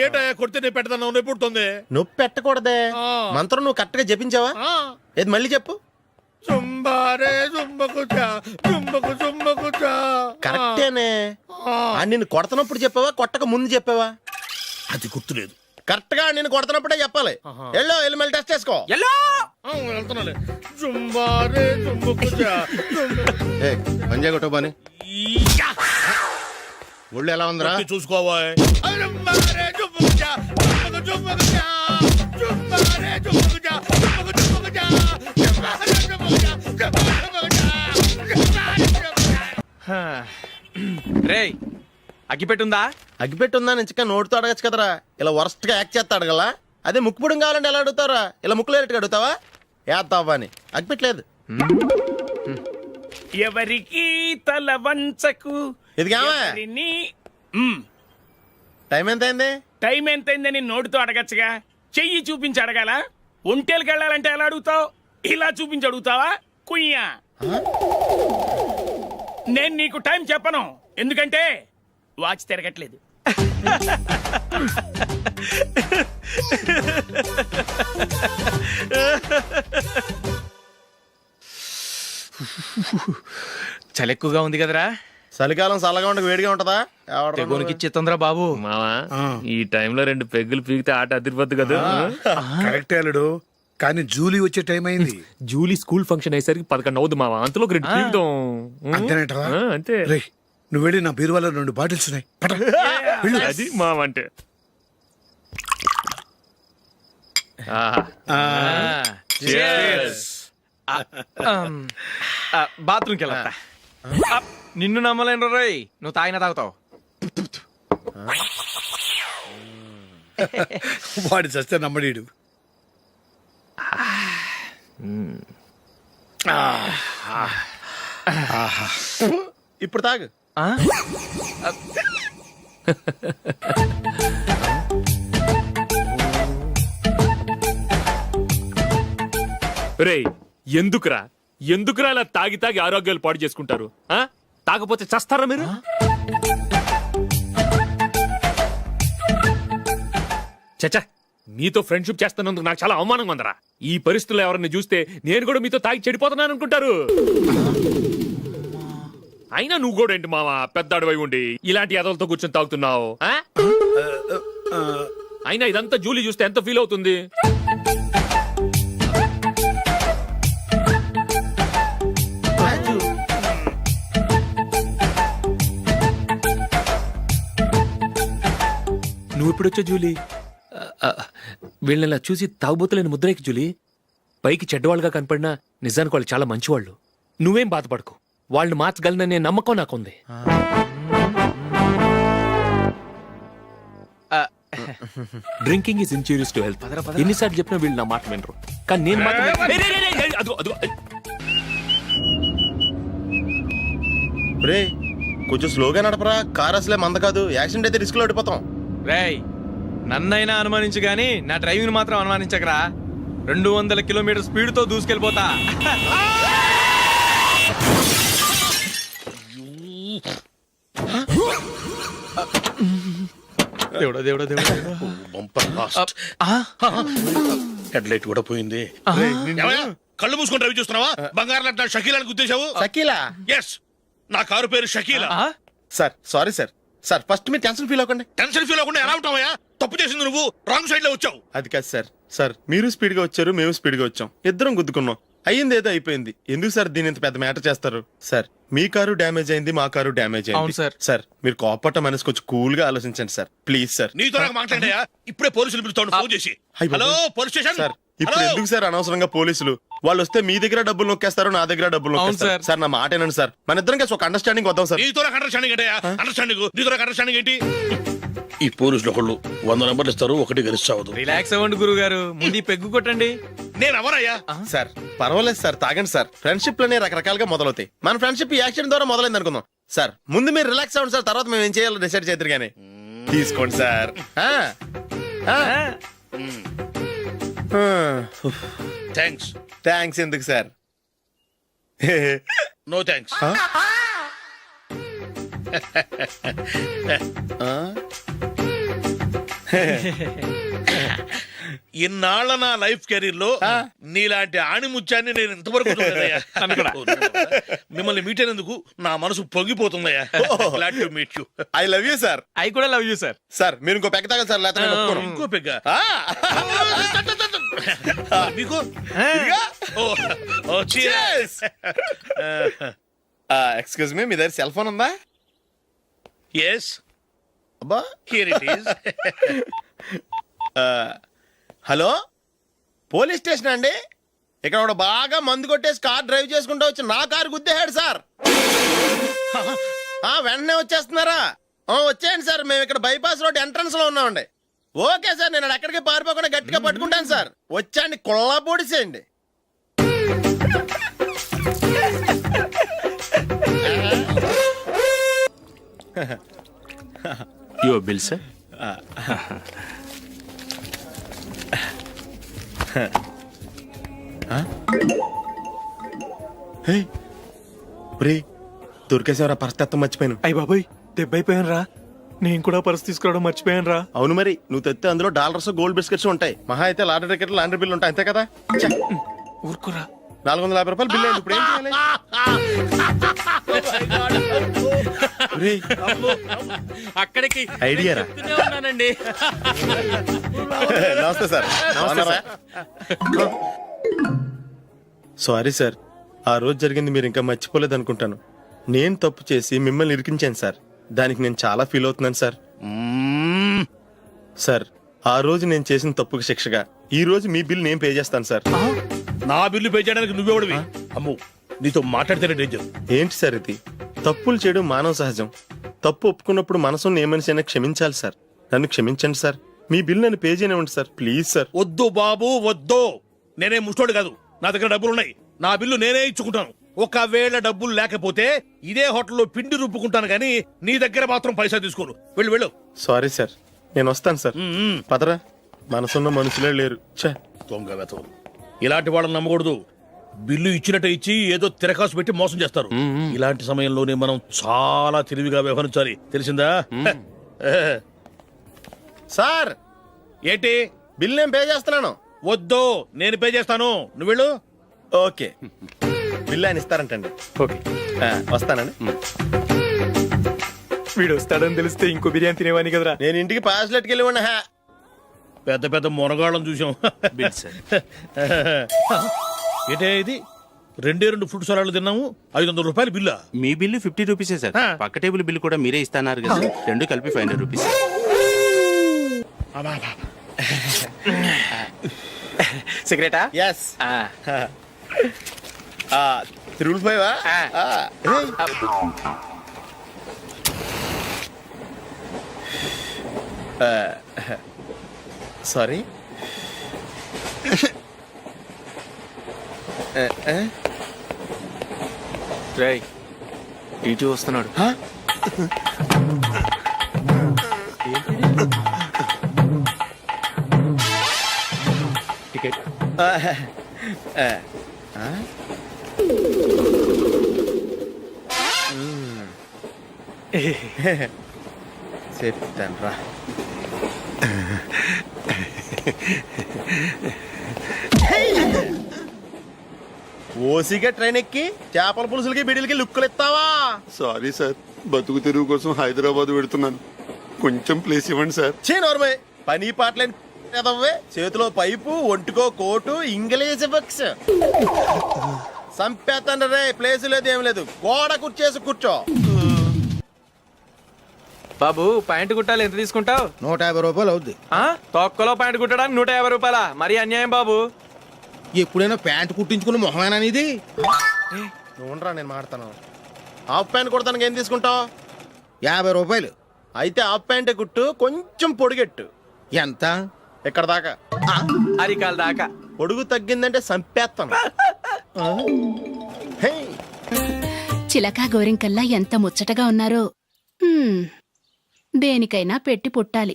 ఏంటో కొడితే నేను పెడతాను, నొప్పి పుడుతుంది. నొప్పి పెట్టకూడదే, మంత్రం నువ్వు కరెక్ట్ గా జపించావా? ఏది మళ్ళీ చెప్పు. జుంబారే జుంబకు జా జుంబకు జుంబకు జా. కరెక్టేనే. నిన్ను కొడుతున్నప్పుడు చెప్పావా, కొట్టక ముందు చెప్పావా? అది గుర్తులేదు. కరెక్ట్ గా నేను కొడుతున్నప్పుడే చెప్పాలి. వెళ్ళి మళ్ళీ టెస్ట్ చేసుకో. వెళ్తున్నాలే. జుంబారే జుంబకు జా పంజా కొట్టబాని ఒళ్ళు ఎలా ఉందిరా చూసుకోవా. జుంబారే జుంబకు జా జుంబకు జుంబకు జా జుంబారే జుంబకు జా జుంబకు జుంబకు జా. రేయ్ అగ్గిపెట్టుందా? అగ్గిపెట్టి ఉందా నుంచి నోటితో అడగచ్చు కదరా, ఇలా వరస్ట్ గా యాక్ట్ చేస్తా అడగలా. అదే ముక్కుపుడం కావాలంటే ఎలా అడుగుతారా, ఇలా ముక్కులేటట్టు అడుగుతావా? ఏత్తావా అని అగ్గిపెట్టలేదు. ఎవరికి తల వంచకు. ఇది కావా? ఎవరిని మ్మ్. టైం ఎంత అయింది? టైం ఎంతైందని నోటితో అడగచ్చుగా, చెయ్యి చూపించి అడగాల. ఒంటేలకు వెళ్ళాలంటే ఎలా అడుగుతావు? ఇలా చూపించి అడుగుతావా? కుయ్యా. నేను నీకు టైం చెప్పను, ఎందుకంటే వాచ్ తిరగట్లేదు. చలి ఎక్కువగా ఉంది కదరా, చలికాలం చల్లగా ఉండక వేడిగా ఉంటదా? తెగోనికి ఇచ్చేతుందిరా బాబు. మావా ఈ టైంలో 2 పెగ్గులు పీకితే ఆట అదిరిపోద్దు కదా. కరెక్ట్ అల్లుడు, కానీ జూలీ వచ్చే టైం అయింది. జూలీ స్కూల్ ఫంక్షన్ అయ్యేసరికి 11 అవుద్ది మావా, అంతలో 2 పీకుదాం. అంతేనేటవా? అంతే. రే నువ్వు వెళ్ళి నా బీరువాలో 2 బాటిల్స్ ఉన్నాయి. పట. వెళ్ళు. అది మావా అంటే. బాత్రూమ్కి వెళ్ళా. నిన్ను నమ్మలేను రోయ్, నువ్వు తాగినా తాగుతావు. వాడి చస్తే నమ్మడీడు. ఇప్పుడు తాగు. రేయ్ ఎందుకురా ఇలా తాగి తాగి ఆరోగ్యాలు పాడు చేసుకుంటారు? తాగపోతే చస్తారా మీరు? చచ్చా, మీతో ఫ్రెండ్షిప్ చేస్తున్నందుకు నాకు చాలా అవమానంగా ఉందరా. ఈ పరిస్థితుల్లో ఎవరిని చూస్తే నేను కూడా మీతో తాగి చెడిపోతున్నాను అనుకుంటారు. అయినా నువ్వు కూడా ఏంటి మావా, పెద్ద అడవై ఉండి ఇలాంటి ఎదలతో కూర్చొని తాగుతున్నావు? అయినా ఇదంతా జూలీ చూస్తే ఎంత ఫీల్ అవుతుంది? నువ్వు ఎప్పుడొచ్చా జూలీ? వీళ్ళని ఇలా చూసి తాగుబోతులేని ముద్రేకి జూలీ. పైకి చెడ్డవాళ్ళుగా కనపడినా నిజానికి వాళ్ళు చాలా మంచివాళ్ళు. నువ్వేం బాధపడకు, వాళ్ళని మార్చగలననే నమ్మకం నాకుంది. Drinking is injurious to health. ఎన్నిసార్లు చెప్పినా వీళ్ళు నా మాట వినరు, కానీ నేను మాత్రం రే కొంచెం స్లోగా నడపరా, కార్ అసలే మంద కాదు. యాక్సిడెంట్ అయితే రిస్క్ లో ఓడిపోతాం. రేయ్ నన్నైనా అనుమానించు గాని నా డ్రైవింగ్ మాత్రం అనుమానించకరా. 200 కిలోమీటర్ స్పీడ్ తో దూసుకెళ్ళిపోతా. దేవుడా దేవుడా దేవుడా, హెడ్ లైట్ కూడా పోయింది. ఏమయ్యా, కళ్ళు మూసుకొని రవి చూస్తున్నావా? బంగారం లాంటి షకీలాని గుద్దేశావు. షకీలా? ఎస్, నా కారు పేరు Shakeela. Sir sorry sir. Sir first మీరు టెన్షన్ ఫీల్ అవ్వకండి. టెన్షన్ ఫీల్ అవ్వకుండా ఎలా ఉంటావయ్యా? తప్పు చేసింది నువ్వు, రాంగ్ సైడ్ లో వచ్చావు. అది కాదు సార్. సార్ మీరు స్పీడ్ గా వచ్చారు, మేము స్పీడ్ గా వచ్చాం, ఇద్దరం గుద్దుకున్నాం. అయ్యింది ఏదో అయిపోయింది. ఎందుకు సార్ దీని ఇంత పెద్ద మ్యాటర్ చేస్తారు? సార్ మీ కారు డ్యామేజ్ అయింది, మా కారు డ్యామేజ్ అవును అయింది. సార్. సార్ మీరు కోపట్ట మనసు కొంచెం కూల్ గా ఆలోచించండి సార్, ప్లీజ్ సార్. నీతో నాకు మాట్లాడాయా? ఇప్పుడే పోలీసులు పిలుస్తాను, ఫోన్ చేసి. అయ్ బాబోయ్. Hello police station. సార్ ఇప్పుడు ఎందుకు సార్ అనవసరంగా పోలీసులు? వాళ్ళు వస్తే మీ దగ్గర డబ్బులు నొక్కేస్తారు, నా దగ్గర డబ్బులు నొక్కేస్తారు. సార్. సార్ నా మాట ఏనండి సార్, మన ఇద్దరం కలిసి ఒక అండర్స్టాండింగ్ వద్దాం సార్. నీతో నాకు అండర్స్టాండింగ్ ఏంటయ్యా? అండర్స్టాండింగ్ నీతో నాకు అండర్స్టాండింగ్ ఏంటి? ఈ పోలీసులు ఒకళ్ళు 100 నెంబర్లు ఇస్తారు, ఒకటి గెలిచావదు. రిలాక్స్ అవ్వండి గురువు గారు, ముందు ఈ పెగ్గు కొట్టండి. నేను ఎవరయ్యా? సార్ పర్వాలేదు సార్, తాగండి సార్. ఫ్రెండ్షిప్ లోనే రకరకాలుగా మొదలవుతాయి. మన ఫ్రెండ్షిప్ ఈ యాక్సిడెంట్ ద్వారా మొదలైంది అనుకుందాం. సార్ ముందు మీరు రిలాక్స్ అవ్వండి సార్, తర్వాత మేము ఏం చేయాలో డిసైడ్ చేద్దరు గానీ. తీసుకోండి సార్. థ్యాంక్స్. థ్యాంక్స్ ఎందుకు సార్? No thanks. ఇన్నాళ్ళ నా లైఫ్ కెరీర్ లో నీలాంటి ఆణిముత్యాన్ని నేను ఇంతవరకు చూడలేదయ్యా. మిమ్మల్ని మీట్ అయినందుకు నా మనసు పొంగిపోతుందయ్యా. Glad to meet you. I love you sir. I కూడా లవ్ యూ సార్. సార్ మీరు ఇంకో పెక్క తాగండి సార్, లేకపోతే నేను ఒప్పుకోను. ఇంకో పెగ్గ మీకు? ఎక్స్క్యూజ్ మీ, మీ దగ్గర సెల్ ఫోన్ ఉందా? ఎస్, అబ్బా here it is. Hello police station అండి. ఇక్కడ ఒకడు బాగా మందు కొట్టేసి కార్ డ్రైవ్ చేసుకుంటూ వచ్చి నా కారు గుద్దేశాడు సార్. వెంటనే వచ్చేస్తున్నారా? వచ్చేయండి సార్, మేము ఇక్కడ బైపాస్ రోడ్ ఎంట్రన్స్ లో ఉన్నామండి. ఓకే సార్, నేను ఎక్కడికి పారిపోకుండా గట్టిగా పట్టుకుంటాను సార్. వచ్చాండి, కుళ్ళా పొడిసేయండి. Your bill sir. దొరికేసేవరా, పరిస్థితి మర్చిపోయాను. అయ్య బాబాయ్ దెబ్బైపోయాను రా. నేను కూడా పర్స్ తీసుకురావడం మర్చిపోయాను రా. అవును మరి, నువ్వు తెస్తే అందులో డాలర్స్ గోల్డ్ బిస్కెట్స్ ఉంటాయి. మహా అయితే లాటరీ టికెట్ లాండ్రీ బిల్లు ఉంటాయి, అంతే కదా. ఊరుకురా. 450 రూపాయలు బిల్లు అయింది. ఇప్పుడు ఏం చేయాలి? ఒరేయ్, అక్కడికి ఐడియా రా. ఉన్నానండి. నమస్తే సార్. సారీ సార్, ఆ రోజు జరిగింది మీరు ఇంకా మర్చిపోలేదు అనుకుంటాను. నేను తప్పు చేసి మిమ్మల్ని ఇరికించాను సార్. దానికి నేను చాలా ఫీల్ అవుతున్నాను సార్. సార్, ఆ రోజు నేను చేసిన తప్పుకి శిక్షగా ఈ రోజు మీ బిల్ నేను పే చేస్తాను సార్. నా బిల్లు పే చేయడానికి నువ్వెవడివి? అమ్ము, నీతో మాట్లాడితేనే డేంజర్. ఏంటి సార్ ఇది? తప్పులు చేయడం మానవ సహజం. తప్పు ఒప్పుకున్నప్పుడు మనసుని ఏ మనిషి అయినా క్షమించాలి సార్. నన్ను క్షమించండి సార్. మీ బిల్ నన్ను పే చేయనివ్వండి సార్, ప్లీజ్ సార్. వద్దు బాబు, వద్దు. నేనే ముష్టోడు కాదు, నా దగ్గర డబ్బులున్నాయి. నా బిల్లు నేనే ఇచ్చుకుంటాను. ఒకవేళ డబ్బులు లేకపోతే ఇదే హోటల్లో పిండి రుబ్బుకుంటాను కానీ నీ దగ్గర మాత్రం పైసా తీసుకోను. వెళ్ళు వెళ్ళు. సారీ సార్, నేను వస్తాను సార్. పదరా, మనసున్న మనుషులే లేరు. ఛే, దొంగ వెతవరు. ఇలాంటి వాళ్ళని నమ్మకూడదు. బిల్లు ఇచ్చినట్టు ఇచ్చి ఏదో తిరకాసు పెట్టి మోసం చేస్తారు. ఇలాంటి సమయంలోనే మనం చాలా తెలివిగా వ్యవహరించాలి, తెలిసిందా? సార్ ఏంటి? బిల్ నేను పే చేస్తున్నాను. వద్దు, నేను పే చేస్తాను, నువ్వు వెళ్ళు. ఓకే, బిల్ ఆయన ఇస్తారంటండి. ఓకే, వస్తానండి. వీడు వస్తాడని తెలిస్తే ఇంకో బిర్యానీ తినేవాని కదరా. నేను ఇంటికి పాస్లెట్కి వెళ్ళి ఉన్నా. పెద్ద పెద్ద మునగాళ్ళం చూసాం. Bill sir. ఏంటే ఇది? 2 ఫ్రూట్ సలాడ్లు తిన్నాము, 500 రూపాయలు బిల్లా? మీ బిల్లు 50 రూపీసే సార్. పక్క టేబుల్ బిల్లు కూడా మీరే ఇస్తాన్నారు కదా సార్. రెండు కలిపి 500 రూపీస్. సిగరెటా? ఎస్. 355. సారీ. రేయ్, టీటీ వస్తున్నాడు. టికెట్. చెప్తాను రా. ఓసిగా ట్రైన్ ఎక్కి చేపల పులుసులకి బిడిలకి లుక్కులు ఇస్తావా? సారీ సార్, బతుకు తెరువు కోసం హైదరాబాద్ పెడుతున్నాను. కొంచెం ప్లేస్ ఇవ్వండి సార్. నోర్మే, పని పాటలేని ఎదవ్వే. చేతిలో పైపు, ఒంటికో కోటు, ఇంగ్లీష్ బుక్స్. సంపేతండ్రి రే, ప్లేస్ లేదు ఏం లేదు. గోడ కుర్చేసి కూర్చో. బాబు, ప్యాంటు కుట్టాలి, ఎంత తీసుకుంటావు? 150 రూపాయలు అవుద్ది. తొక్కలో ప్యాంటు కుట్టడానికి 150 రూపాయల? మరి అన్యాయం బాబు. ఎప్పుడైనా ప్యాంట్ కుట్టించుకున్న మొహమేనా ఇది? నువ్వురా, నేను మాడతాను. హాఫ్ ప్యాంట్ కుడతానికి ఏం తీసుకుంటావు? 50 రూపాయలు. అయితే హాఫ్ ప్యాంటే కుట్టు, కొంచెం పొడిగెట్టు. ఎంత? ఎక్కడ దాకా? అరికాల దాకా. పొడుగు తగ్గిందంటే సంపేస్తాను. చిలకా గోరింకల్లా ఎంత ముచ్చటగా ఉన్నారో. దేనికైనా పెట్టి పుట్టాలి.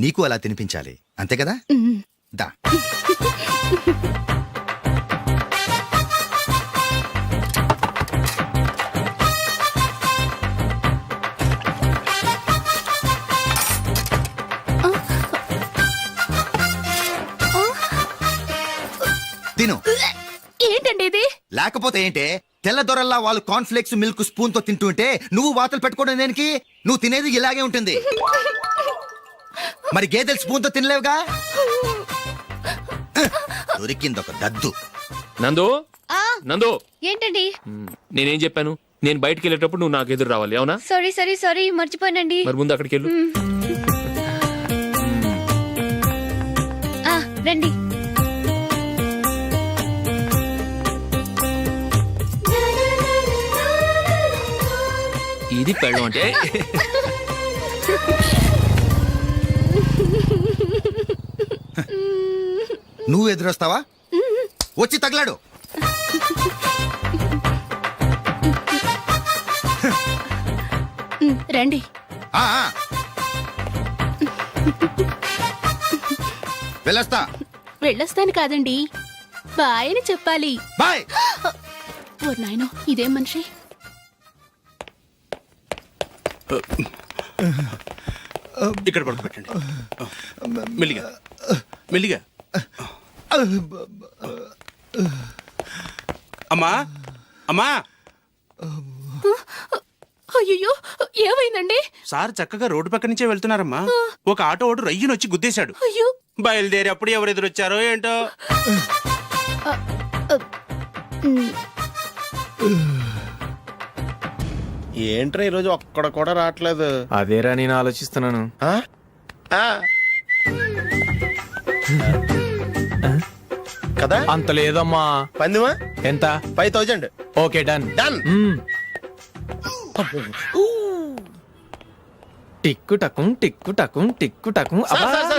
నీకు అలా తినిపించాలి, అంతే కదా? దా. తిను. ఏంటండి ఇది? లేకపోతే ఏంటే? తెల్లదొరల్లా వాళ్ళు కార్న్ఫ్లేక్స్ మిల్క్ స్పూన్ తో తింటుంటే నువ్వు వాతలు పెట్టుకోవడం దేనికి? నువ్వు తినేది ఇలాగే ఉంటుంది. మరి గేదెలు స్పూన్ తో తినలేవుగా. దొరికింది ఒక దద్దు. నందు, నందు, ఏంటండి? నేనేం చెప్పాను? నేను బయటికి వెళ్ళేటప్పుడు నువ్వు నాకు ఎదురు రావాలి, అవునా? సారీ సారీ సారీ, మర్చిపోయానండి. మరి ముందు అక్కడికి వెళ్ళు. రండి. ఈ ఇది పెళ్ళం అంటే. నువ్వు ఎదురొస్తావా? వచ్చి తగలాడు. రండి. ఆ, ఆ. వెళ్ళొస్తా. వెళ్ళొస్తాను కాదండి, బాయ్ అని చెప్పాలి. బాయ్. ఓ నాయనో, ఇదేం మనిషి. ఇక్కడ పడుకోబెట్టండి. మెల్లిగా మెల్లిగా. అమ్మా అమ్మా, అయ్యో, ఏమైందండి? సార్ చక్కగా రోడ్డు పక్క నుంచే వెళ్తున్నారమ్మా. ఒక ఆటో ఓడు రయ్యనొచ్చి గుద్దేశాడు. అయ్యో. బయలుదేరి అప్పుడు ఎవరు ఎదురొచ్చారో ఏంటో. ఏంట్రా ఈరోజు ఒక్కడ కూడా రావట్లేదు. అదేరా నేను ఆలోచిస్తున్నాను. ఆ? ఆ. కదా అంత లేదమ్మా. పందిమా ఎంత? 5000. Okay, done. డన్. టిక్కు టకుం టిక్కు టకుం టిక్కు టకుం.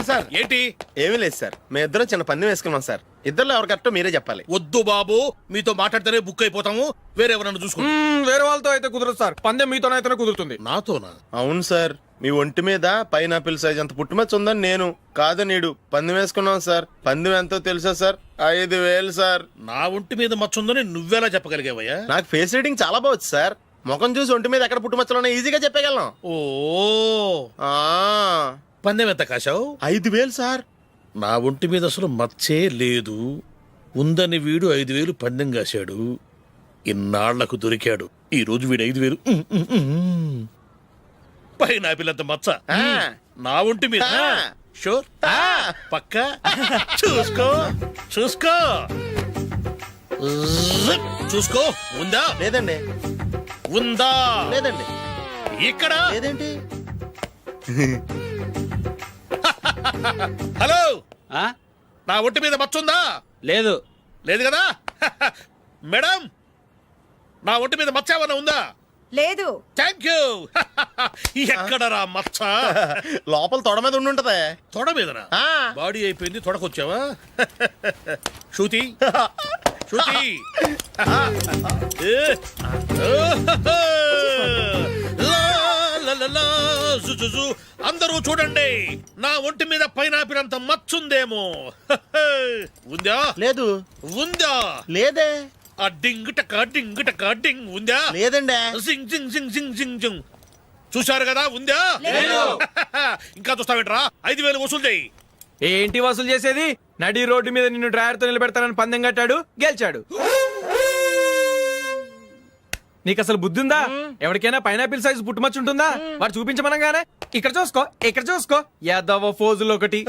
సార్ ఏంటి? ఏమీ లేదు సార్, మేము ఇద్దరం చిన్న పందెం వేసుకున్నాం సార్. ఇద్దరు ఎవరు కరెక్టో మీరే చెప్పాలి. వద్దు బాబు, మీతో మాట్లాడితేనే బుక్ అయిపోతాము. వేరెవరన్నా చూసుకోండి. వేరే వాళ్ళతో అయితే కుదరదు సార్, పందెం మీతోనైతేనే కుదురుతుంది. నాతోనా? అవును సార్, మీ ఒంటి మీద పైనాపిల్ సైజ్ అంత పుట్టుమచ్చ ఉందని నేను కాదు నీడు పందెం వేసుకున్నాం సార్. పందెం ఎంతో తెలుసా సార్? 5000 సార్. నా ఒంటి మీద మచ్చ ఉందని నువ్వెలా చెప్పగలిగావయ్యా? నాకు ఫేస్ రీడింగ్ చాలా బాగుంది సార్. ముఖం చూసి ఒంటి మీద ఎక్కడ పుట్టుమచ్చలో ఈజీగా చెప్పగలను. ఓ, ఆ, పందెం ఎంత కాశావు? 5000 సార్. నా ఒంటి మీద అసలు మచ్చే లేదు. ఉందని వీడు 5000 పందెం కాశాడు. ఇన్నాళ్లకు దొరికాడు. ఈ రోజు వీడు 5000. పైన పిల్లంత మచ్చ నా ఒంటి మీద. షూర్? పక్క చూసుకో చూసుకో చూసుకో. ఉందా? లేదండి. ఉందా? లేదండి. ఇక్కడ లేదేంటి? హలో, నా ఒంటి మీద మచ్చ ఉందా? లేదు. లేదు కదా? మేడం, నా ఒంటి మీద మచ్చ ఏమన్నా ఉందా? లేదు. Thank you. ఎక్కడరా మచ్చ? లోపల తొడ మీద ఉండుంటదే. తొడ మీదనా? బాడీ అయిపోయింది, తొడకొచ్చావా? శృతి శృతి, అందరూ చూడండి, నా ఒంటి మీద పైనాపిల్ అంత మచ్చుందేమో. ఉందా? లేదు. ఉందా? లేదే. ఆ డింగ్ టక డింగ్ టక డింగ్ ఉందా? లేదండి. జింగ్ జింగ్ జింగ్ జింగ్ జింగ్ జింగ్. చూశారు కదా? ఉందా? ఇంకా చూస్తావేంట్రా? 5000 వసూలు చేయి. ఏంటి వసూలు చేసేది? నడి రోడ్డు మీద నిన్ను డ్రైవర్ తో నిలబెడతానని పందెం కట్టాడు, గెలిచాడు. నీకు అసలు బుద్ధి ఉందా? ఎవరికైనా పైనాపిల్ సైజ్ పుట్టుమచ్చు ఉంటుందా? వాడు చూపించమనగానే ఇక్కడ చూసుకో, ఇక్కడ చూసుకో, యాదవ ఫోజులు ఒకటి.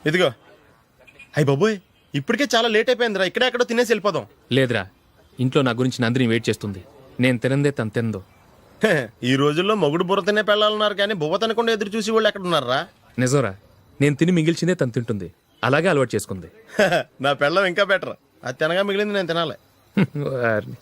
ఇదిగో. అయ్య బాబోయ్, ఇప్పటికే చాలా లేట్ అయిపోయిందిరా. ఇక్కడే ఎక్కడో తినేసి వెళ్ళిపోదాం. లేదురా, ఇంట్లో నా గురించి నందిని వెయిట్ చేస్తుంది. నేను తినందే తను తిందో. ఈ రోజుల్లో మొగుడు బుర్ర తినే పెళ్ళాలన్నారు కానీ బువ్వ తినకుండా ఎదురు చూసి వాళ్ళు ఎక్కడ ఉన్నారా? నిజంరా, నేను తిని మిగిల్చిందే తను తింటుంది. అలాగే అలవాటు చేసుకుంది. నా పెళ్ళం ఇంకా బెటర్. అది తినగా మిగిలింది నేను తినాలి. వారిని.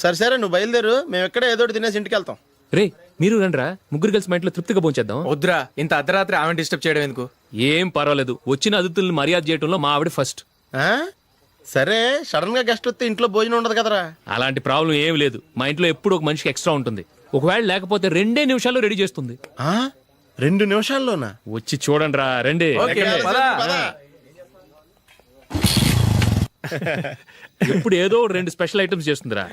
సరే సరే, నువ్వు బయలుదేరు. మేము ఎక్కడే ఏదో ఒకటి తినేసి ఇంటికి వెళ్తాం. రే, మీరు రండిరా, ముగ్గురు కలిసి మా ఇంట్లో తృప్తిగా పోంచేద్దాం. వద్దురా, ఇంత అర్ధరాత్రి ఆమె డిస్టర్బ్ చేయడం ఎందుకు? ఏం పర్వాలేదు, వచ్చిన అతిథుల్ని మర్యాద చేయడంలో మా ఆవిడ ఫస్ట్. ఆ? సరే, సడన్ గా గెస్ట్ వస్తే ఇంట్లో భోజనం ఉండదు కదరా? అలాంటి ప్రాబ్లం ఏం లేదు. మా ఇంట్లో ఎప్పుడు ఒక మనిషికి ఎక్స్ట్రా ఉంటుంది. ఒకవేళ లేకపోతే 2 నిమిషాల్లో రెడీ చేస్తుంది. 2 నిమిషాల్లోనా? వచ్చి చూడండి రా, రండి. ఎప్పుడు ఏదో 2 స్పెషల్ ఐటమ్స్ చేస్తుందిరా.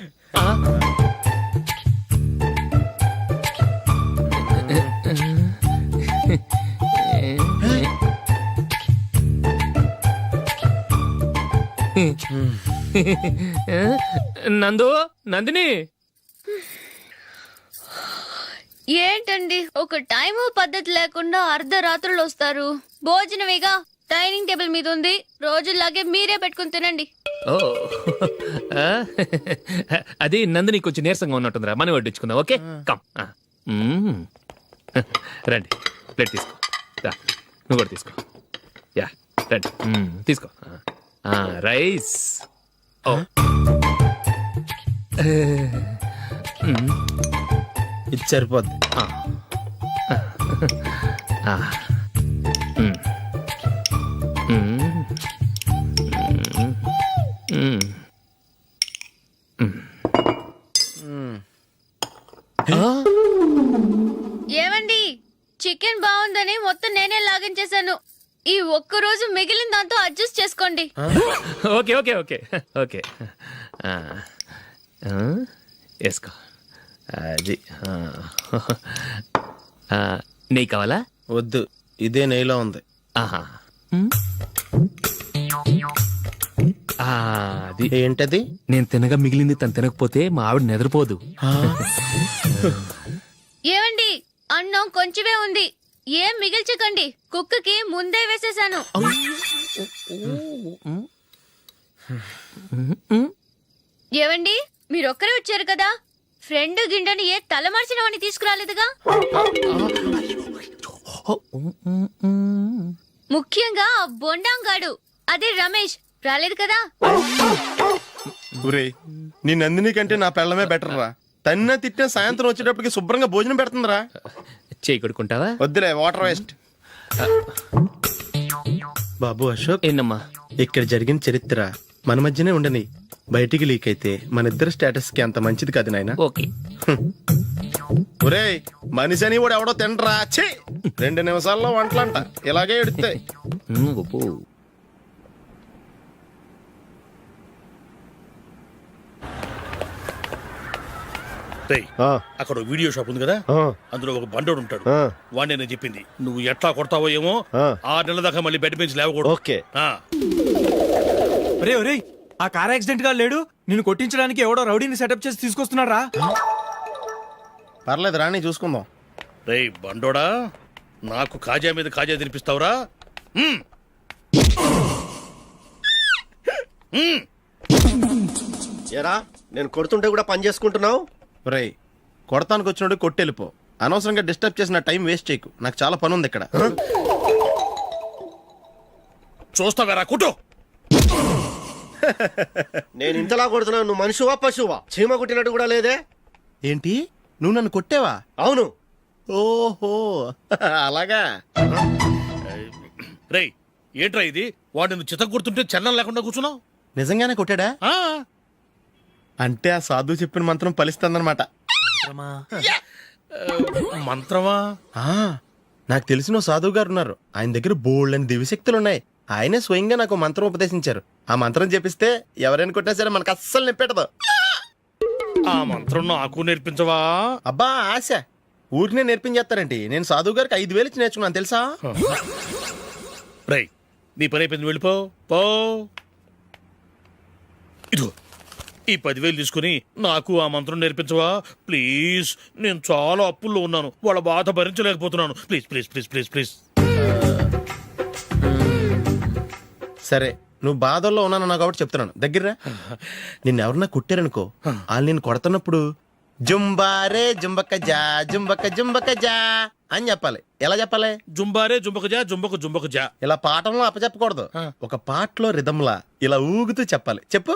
నందు, నందిని. ఏంటండి ఒక టైము పద్ధతి లేకుండా అర్ధరాత్రులు వస్తారు. భోజనమేగా డైనింగ్ టేబుల్ మీద ఉంది. రోజుల్లాగే మీరే పెట్టుకుని తినండి. ఓ, అది నందిని కొంచెం నీరసంగా ఉన్నట్టుందిరా. మనీ వడ్డించుకుందాం. Okay, come. రండి, ప్లేట్ తీసుకో. రా, నువ్వు కూడా తీసుకో. యా, రండి, తీసుకో. రైస్. ఇది సరిపోద్ది. ఏమండి చికెన్ బాగుందని మొత్తం నేనే లాగించేశాను. ఈ ఒక్క రోజు మిగిలిన దాంతో అడ్జస్ట్ చేసుకోండి. ఓకే ఓకే ఓకే ఓకే వేసుకో. అది నెయ్యి కావాలా? వద్దు, ఇదే నెయ్యిలో ఉంది. ఆహా. అది ఏంటది? నేను తినగా మిగిలింది తను తినకపోతే మా ఆవిడ నిద్రపోదు. ఏమండి అన్నం కొంచెమే ఉంది, ఏం మిగిల్చకండి. కుక్కకి ముందే వేసేసాను. ఏవండి మీరొక్కరే వచ్చారు కదా, ఫ్రెండ్ గిండెని ఏ తలమార్చిన వాడిని తీసుకురాలేదుగా? ముఖ్యంగా ఆ బొండాంగాడు అదే రమేష్ రాలేదు కదా? ఊరే, నీ నందిని కంటే నా పెళ్ళమే బెటర్ రా. తన్న తిట్టిన సాయంత్రం వచ్చేటప్పటికి శుభ్రంగా భోజనం పెడుతుందిరా. చేయి కొడుకుంటావా? వద్దులే, వాటర్ వేస్ట్. బాబు అశోక్, ఏంటమ్మా? ఇక్కడ జరిగిన చరిత్ర మన మధ్యనే ఉండని, బయటికి లీక్ అయితే మన ఇద్దరు స్టేటస్ కి అంత మంచిది కాదు నాయన. ఓకే. ఒరే, మనిషి అని కూడా ఎవడో తినరా. ఛీ, 2 నిమిషాల్లో వంటలంట ఇలాగే ఎడితే. రేయ్, అక్కడ ఓ వీడియో షాప్ ఉంది కదా, అందులో ఒక బండోడు ఉంటాడు. వాడిని నేను చెప్పింది నువ్వు ఎట్లా కొడతావో ఏమో. 6 నెలల దాకా మళ్ళీ బెడ్ నుంచి లేవకూడదు. ఓకే. ఒరే ఒరే, ఆ కార్ యాక్సిడెంట్ గా లేడు, నిన్ను కొట్టించడానికి ఎవడో రౌడీని సెటప్ చేసి తీసుకొస్తున్నారా? పర్లేదు రాని, చూసుకుందాం. రేయ్ బండోడా, నాకు కాజా మీద కాజా తినిపిస్తావురా? ఏరా, నేను కొడుతుంటే కూడా పని చేసుకుంటున్నావు? ఒరే, కొడతానికి వచ్చినోడు కొట్టెళ్ళిపో. అనవసరంగా డిస్టర్బ్ చేసిన టైం వేస్ట్ చేయకు, నాకు చాలా పని ఉంది ఇక్కడ. చూస్తావేరా కుట్టు. నేను ఇంతలా కొడుతున్నావు, నువ్వు మనిషివా పశువా? చీమ కుట్టినట్టు కూడా లేదే. ఏంటి, నువ్వు నన్ను కొట్టేవా? అవును. ఓహో, అలాగా. రేయ్ ఏంట్రా ఇది? వాడు నువ్వు చిత్త గుర్తుంటే చలనం లేకుండా కూర్చున్నావు. నిజంగానే కొట్టాడా? అంటే ఆ సాధువు చెప్పిన మంత్రం ఫలిస్తుందన్నమాట. మంత్రమా? నాకు తెలిసిన ఓ సాధువు గారు ఉన్నారు, ఆయన దగ్గర బోల్డని దివ్యశక్తులు ఉన్నాయి. ఆయనే స్వయంగా నాకు మంత్రం ఉపదేశించారు. ఆ మంత్రం చెప్పిస్తే ఎవరైనా కొట్టినా సరే మనకు అస్సలు నిప్పెట్టదు. ఆ మంత్రం నాకు నేర్పించవా? అబ్బా ఆశ, ఊరినే నేర్పించేస్తారండి. నేను సాధువు గారికి 5,000 ఇచ్చి నేర్చుకున్నాను తెలుసా? రేయ్, నీ పని అయిపోయింది, వెళ్ళిపో పో. ఇదిగో ఈ 10,000 తీసుకుని నాకు ఆ మంత్రం నేర్పించవా ప్లీజ్? నేను చాలా అప్పుల్లో ఉన్నాను, వాళ్ళ బాధ భరించలేకపోతున్నాను. Please please please please please. సరే, నువ్వు బాధల్లో ఉన్నాను నాకు కాబట్టి చెప్తున్నాను, దగ్గర నిన్ను ఎవరన్నా కుట్టారనుకో, వాళ్ళు నేను కొడుతున్నప్పుడు జుంబారే జుంబక్క జా జుంబక్క జుంబక్క జా అని చెప్పాలి. ఎలా చెప్పాలి? జుంబారే జుంబకు జా జుంబకు జుంబకు జా. ఇలా పాఠంలో అప్పచెప్పకూడదు, ఒక పాటలో రిధంలా ఇలా ఊగుతూ చెప్పాలి. చెప్పు.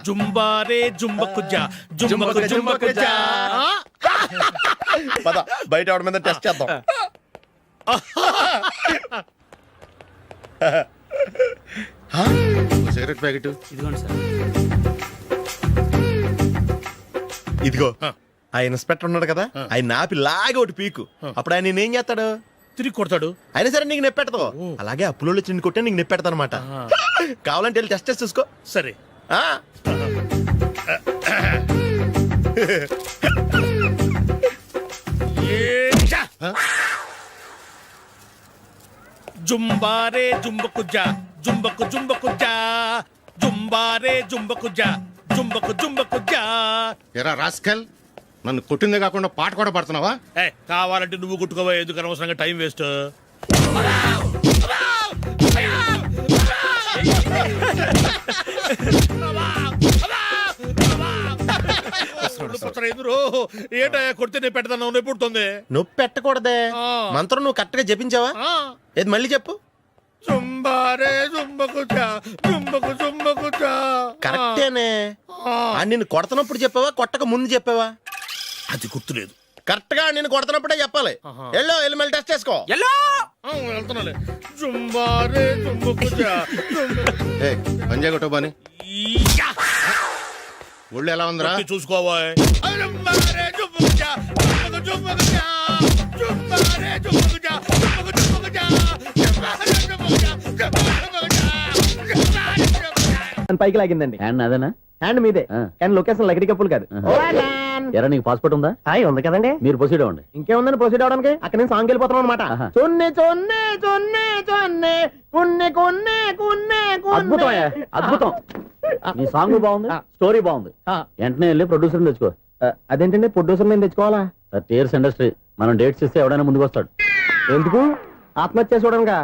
జుంబారే జుంబకు జా జుంబకు జుంబకు జా. పద, బయట ఎవరి మీద టెస్ట్ చేద్దాం. సిగరెట్ ప్యాకెట్ ఇదిగో. ఆ ఇన్స్పెక్టర్ ఉన్నాడు కదా, ఆయన నాపి లాగే ఒకటి పీకు. అప్పుడు ఆయన నేనేం చేస్తాడు? తిరిగి కొడతాడు. అయినా సరే నీకు నెప్పెడతావు. అలాగే అప్పులో వచ్చి నిన్ను కొట్టే నీకు నెప్పెడతా అనమాట. కావాలంటే వెళ్ళి టెస్ట్ చేసి చూసుకో. సరే. జుంబారే జుంబకు జా జుంబకు జుంబకు జా జుంబారే జుంబకు జా జుంబకు జుంబకు జా. ఎరా రాస్కల్, నన్ను కొట్టిందే కాకుండా పాట కూడా పడుతున్నావా? కావాలంటే నువ్వు కుట్టుకోవా, ఎందుకు అనవసరంగా టైం వేస్ట్. ఏంటో కొడితే నేను పెడతాను, నొప్పి పుడుతుంది. నొప్పి పెట్టకూడదే. మంత్రం నువ్వు కరెక్ట్ గా జపించావా? ఏది మళ్ళీ చెప్పు. జుంబారే జుంబకుచా జుంబకు జుంబకుచా. కరెక్టేనే నిన్ను కొడుతున్నప్పుడు చెప్పావా కొట్టక ముందు చెప్పావా? అది గుర్తులేదు. కరెక్ట్ గా నేను కొడుతున్నప్పుడే చెప్పాలి. ఎల్లో ఎలిమెంట్ టెస్ట్ చేసుకో. వెళ్తున్నాలే. జుంబారే జుంబకుచా పంజా కొట్టు బాని. ఒళ్ళు ఎలా ఉందిరా? చూసుకోవా. జుంబారే జుంబకుచా జుంబకు జుంబకుచా జుంబారే జుంబకుచా జుంబకు జుంబకుచా జుంబారే జుంబకుచా జుంబకు జుంబకుచా జుంబారే జుంబకుచా. పైకి లాగిందండి. హ్యాండ్ అదేనా? హ్యాండ్ మీదే కానీ లొకేషన్ లగడి కప్పులు కాదు. ఎరా నీకు పాస్పోర్ట్ ఉందా? ఉంది కదండి. మీరు ప్రొసీడ్ అవ్వండి. ఇంకేముందని ప్రొసీడ్ అవడానికి అక్కడ నేను సాంగ్ వెళ్ళిపోతున్నాం అనమాట. చొన్నే చొన్నే చొన్నే చొన్నే కున్నే కున్నే కున్నే అద్భుతం అద్భుతం. నీ సాంగ్ బాగుంది, స్టోరీ బాగుంది. వెంటనే వెళ్ళి ప్రొడ్యూసర్ తెచ్చుకో. అదేంటండి ప్రొడ్యూసర్ నేను తెచ్చుకోవాలా? టీయర్స్ ఇండస్ట్రీ మనం డేట్స్ ఇస్తే ఎవడైనా ముందుకు వస్తాడు. ఎందుకు? ఆత్మహత్య చూడనుగా.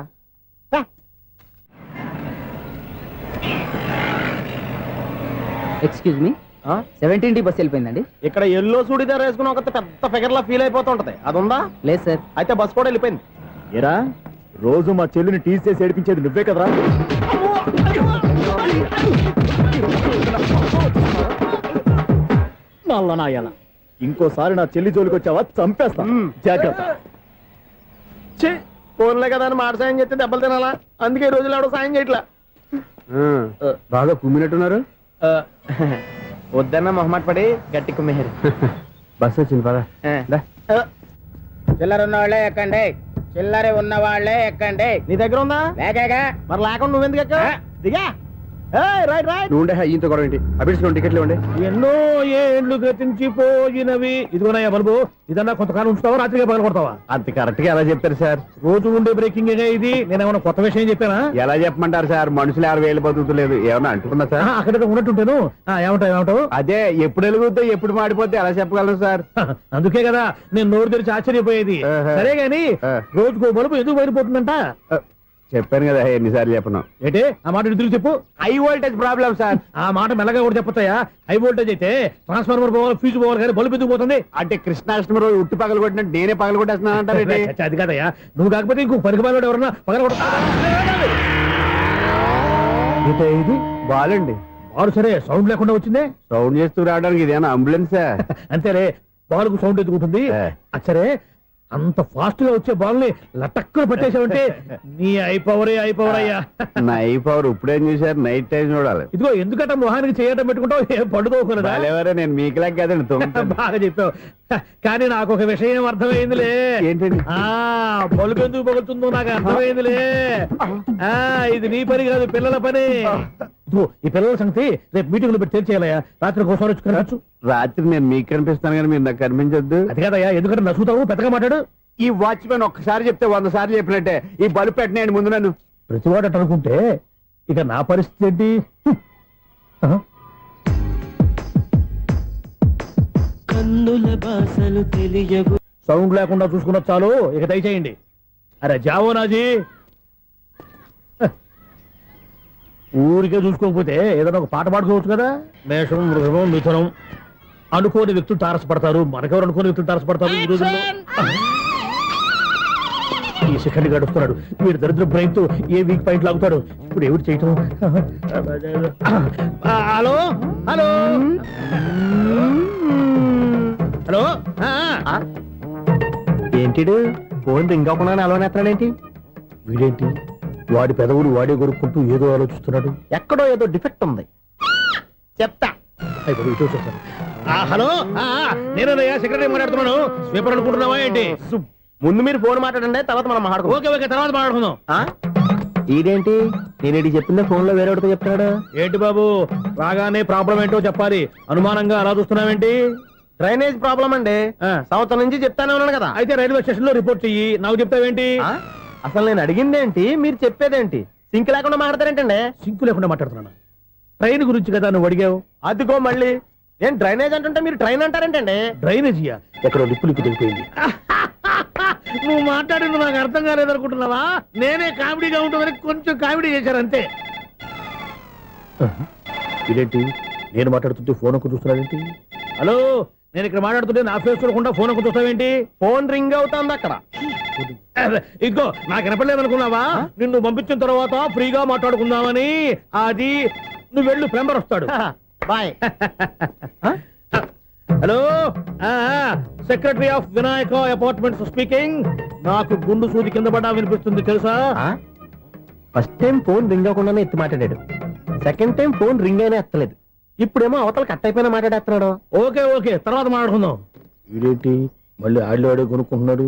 Excuse me, 17D bus వెళ్ళిపోయిందండి. ఇక్కడ ఎల్లో చూడిదార్ వేసుకుని ఒక పెద్ద ఫిగర్ లా ఫీల్ అయిపోతుంటది. అది ఉందా? లేదు సార్. అయితే బస్ కూడా వెళ్ళిపోయింది. ఏరా రోజు మా చెల్లిని టీస్ చేసి ఏడిపించేది నువ్వే కదరా? నల్లనాయాల ఇంకోసారి నా చెల్లి జోలికి వచ్చావా చంపేస్తా. జాగ్రత్త. ఫోన్లే కదా అని మాట సాయం చేస్తే దెబ్బలు తినాలా? అందుకే ఈ రోజులు ఎవడో సాయం చేయట్లా. బాగా కుమ్మినట్టున్నారు. వద్దన్న మొహమాట పడి గట్టి కుమ్మేరు. బస్ వచ్చింది పదా. చిల్లర ఉన్న వాళ్ళే ఎక్కండి, చిల్లర ఉన్న వాళ్ళే ఎక్కండి. నీ దగ్గర ఉందా? లేక మరి లేకుండా నువ్వెందుకు ఎక్క? దిగా. Right right. నువ్వు ఈయంతో గొడవ ఏంటి? అభిడ్స్ టికెట్లు ఇవ్వండి. ఎన్నో ఏళ్ళు గతించిపోయినవి. ఇదిగోనయ్యా బల్బు, ఇదన్నా కొంతకాలం ఉంచుతావా రాత్రిగా పగల కొడతావా? అంత కరెక్ట్ గా ఎలా చెప్తారు సార్? రోజు ఉండే బ్రేకింగ్ ఇది. నేనేమన్నా కొత్త విషయం చెప్పానా? ఎలా చెప్పమంటారు సార్? మనుషులు 60 వేలు బతుకుతలేదు. ఏమన్నా అంటున్నా సార్? అక్కడ ఉన్నట్టుంటాను. ఏమంటావు? అదే ఎప్పుడు వెలుగుతో ఎప్పుడు మాడిపోతే ఎలా చెప్పగలరు సార్? అందుకే కదా నేను నోరు తెరిచి ఆశ్చర్యపోయేది. సరే గాని రోజుకో బల్బు ఎందుకు బయటపోతుందంట? చెప్పాను కదా ఎన్నిసార్లు చెప్పను. ఏంటి ఆ మాట ఎదురు చెప్పు. High voltage problem sir. ఆ మాట మెల్లగా కూడా చెప్పొచ్చాయా? హై వోల్టేజ్ అయితే ట్రాన్స్ఫార్మర్ పోవాలి, ఫ్యూజ్ పోవాలి, కానీ బల్బు ఎందుకు పోతుంది? అంటే కృష్ణాష్టమి రోజు ఉట్టి పగలు కొట్టినట్టు నేనే పగలు కొట్టేస్తున్నాను అంటారు. అది కాదయ్యా, నువ్వు కాకపోతే ఇంకో పనికి బాగా ఎవరన్నా పగల కొడతా. ఇది బాలండి. బాలు సరే సౌండ్ లేకుండా వచ్చిందే. సౌండ్ చేస్తూ రావడానికి ఇదేనా అంబులెన్సా? అంతేలే, బాలుకు సౌండ్ ఎదుగుతుంది. సరే అంత ఫాస్ట్ గా వచ్చే బాల్ ని లటక్కున పట్టేసావంటే నీ ఐపవర్ అయ్యా. నా ఐపవర్ ఇప్పుడేం చూసారు? నైట్ టైం చూడాలి. ఇదిగో ఎందుకంటే మొహానికి చేయటం పెట్టుకుంటావు, ఏం పండుకోకూడదా? నేను మీకులా కదండి. బాగా చెప్పావు. కానీ నాకు ఒక విషయం అర్థమైందిలే. ఏంటండి? బల్బు ఎందుకు పగులుతుందో నాకు అర్థమైందిలే. ఇది నీ పని కాదు, పిల్లల పని. ఈ పిల్లల సంగతి రేపు మీటింగ్ లో పెట్టి తెలిసేయాలయ్యా. రాత్రి ఒకసారి వచ్చి కనవచ్చు. రాత్రి నేను మీకు కనిపిస్తాను కానీ మీరు నాకు కనిపించొద్దు. అది కాదయ్యా, ఎందుకంటే నసుగుతావు, పెద్దగా మాట్లాడు. ఈ వాచ్మెన్ ఒక్కసారి చెప్తే 100 సార్లు చెప్పినట్టే. ఈ బల్బు పెట్టినాయండి ముందు నన్ను. ప్రతివాడట అనుకుంటే ఇక నా పరిస్థితి ఏంటి? కన్నుల భాషలు తెలియవు. సౌండ్ లేకుండా చూసుకున్న చాలు, ఇక దయచేయండి. అరే జావో నాజీ, ఊరికే చూసుకోకపోతే ఏదైనా ఒక పాట పాడుకోవచ్చు కదా. మేషం, వృషభం, మిథునం అనుకోని వ్యక్తులు తారసపడతారు. మనకెవరు అనుకోని వ్యక్తులు తారసపడతారు ఈ రోజుల్లో. ఈ సెకండ్ గడుస్తున్నాడు వీడు దరిద్ర బ్రెయిన్ తో ఏ వీక్ పాయింట్ లాగుతాడు. ఇప్పుడు ఎవరు చేయటం? Hello hello hello. ఏంటిడు ఫోన్ రింగ్ అవ్వకుండా అలవనేస్తాడేంటి? వీడేంటి వాడి పెదవులు వాడే కొరుక్కుంటూ ఏదో ఆలోచిస్తున్నాడు. ఎక్కడో ఏదో డిఫెక్ట్ ఉంది, చెప్తా. హలో, నేనయ్యా సెక్రటరీ మాట్లాడుతున్నాను. స్వీపర్ అనుకుంటున్నావా ఏంటి? ముందు మీరు ఫోన్ మాట్లాడండి, తర్వాత మనం మాట్లాడుకో. ఓకే ఓకే, తర్వాత మాట్లాడుకుందాం. ఇదేంటి నేను చెప్పిందే ఫోన్ లో వేరేతో చెప్తాడు ఏంటి బాబు? రాగానే ప్రాబ్లం ఏంటో చెప్పాలి. అనుమానంగా అలా చూస్తున్నావేంటి? డ్రైనేజ్ ప్రాబ్లం అండి, సంవత్సరం నుంచి చెప్తానే ఉన్నాను కదా. అయితే రైల్వే స్టేషన్ లో రిపోర్ట్ చెయ్యి. నాకు చెప్తావేంటి? అసలు నేను అడిగిందేంటి, మీరు చెప్పేదేంటి? సింక్ లేకుండా మాట్లాడతారేంటండి? సింక్ లేకుండా మాట్లాడుతున్నాను. ట్రైన్ గురించి కదా నువ్వు అడిగావు. అదిగో మళ్ళీ నేను డ్రైనేజ్ అంటుంటే మీరు ట్రైన్ అంటారేంటండి? డ్రైనేజీయా? ఎక్కడో లిప్పు తెలిపోయింది. నువ్వు మాట్లాడింది నాకు అర్థం కాలేదనుకుంటున్నావా? నేనే కామెడీగా ఉంటుందని కొంచెం కామెడీ చేశారు అంతే. ఇదేంటి నేను మాట్లాడుతుంటే ఫోన్ ఒక్క చూస్తున్నావేంటి? హలో, నేను ఇక్కడ మాట్లాడుతుంటే నా ఫేస్ చూడకుండా ఫోన్ ఒక్క చూస్తావేంటి? ఫోన్ రింగ్ అవుతుంది అక్కడ. ఇంకో నాకు వినపడలేదు అనుకున్నావా? నిన్ను పంపించిన తర్వాత ఫ్రీగా మాట్లాడుకుందామని. అది నువ్వు వెళ్ళు, ప్లంబర్ వస్తాడు. Bye. Hello, secretary of Vinayaka apartments speaking. నాకు గుండు సూది కింద పడ్డా వినిపిస్తుంది తెలుసా? ఫస్ట్ టైం ఫోన్ రింగ్ అవ్వకుండానే ఎత్తి మాట్లాడాడు. సెకండ్ టైం ఫోన్ రింగ్ అయినా ఎత్తలేదు. ఇప్పుడేమో అవతల కట్ అయిపోయినా మాట్లాడేస్తున్నాడు. ఓకే ఓకే, తర్వాత మాట్లాడుకుందాం. వీడేంటి మళ్ళీ ఆళ్ళు ఆడే కొనుక్కుంటున్నాడు?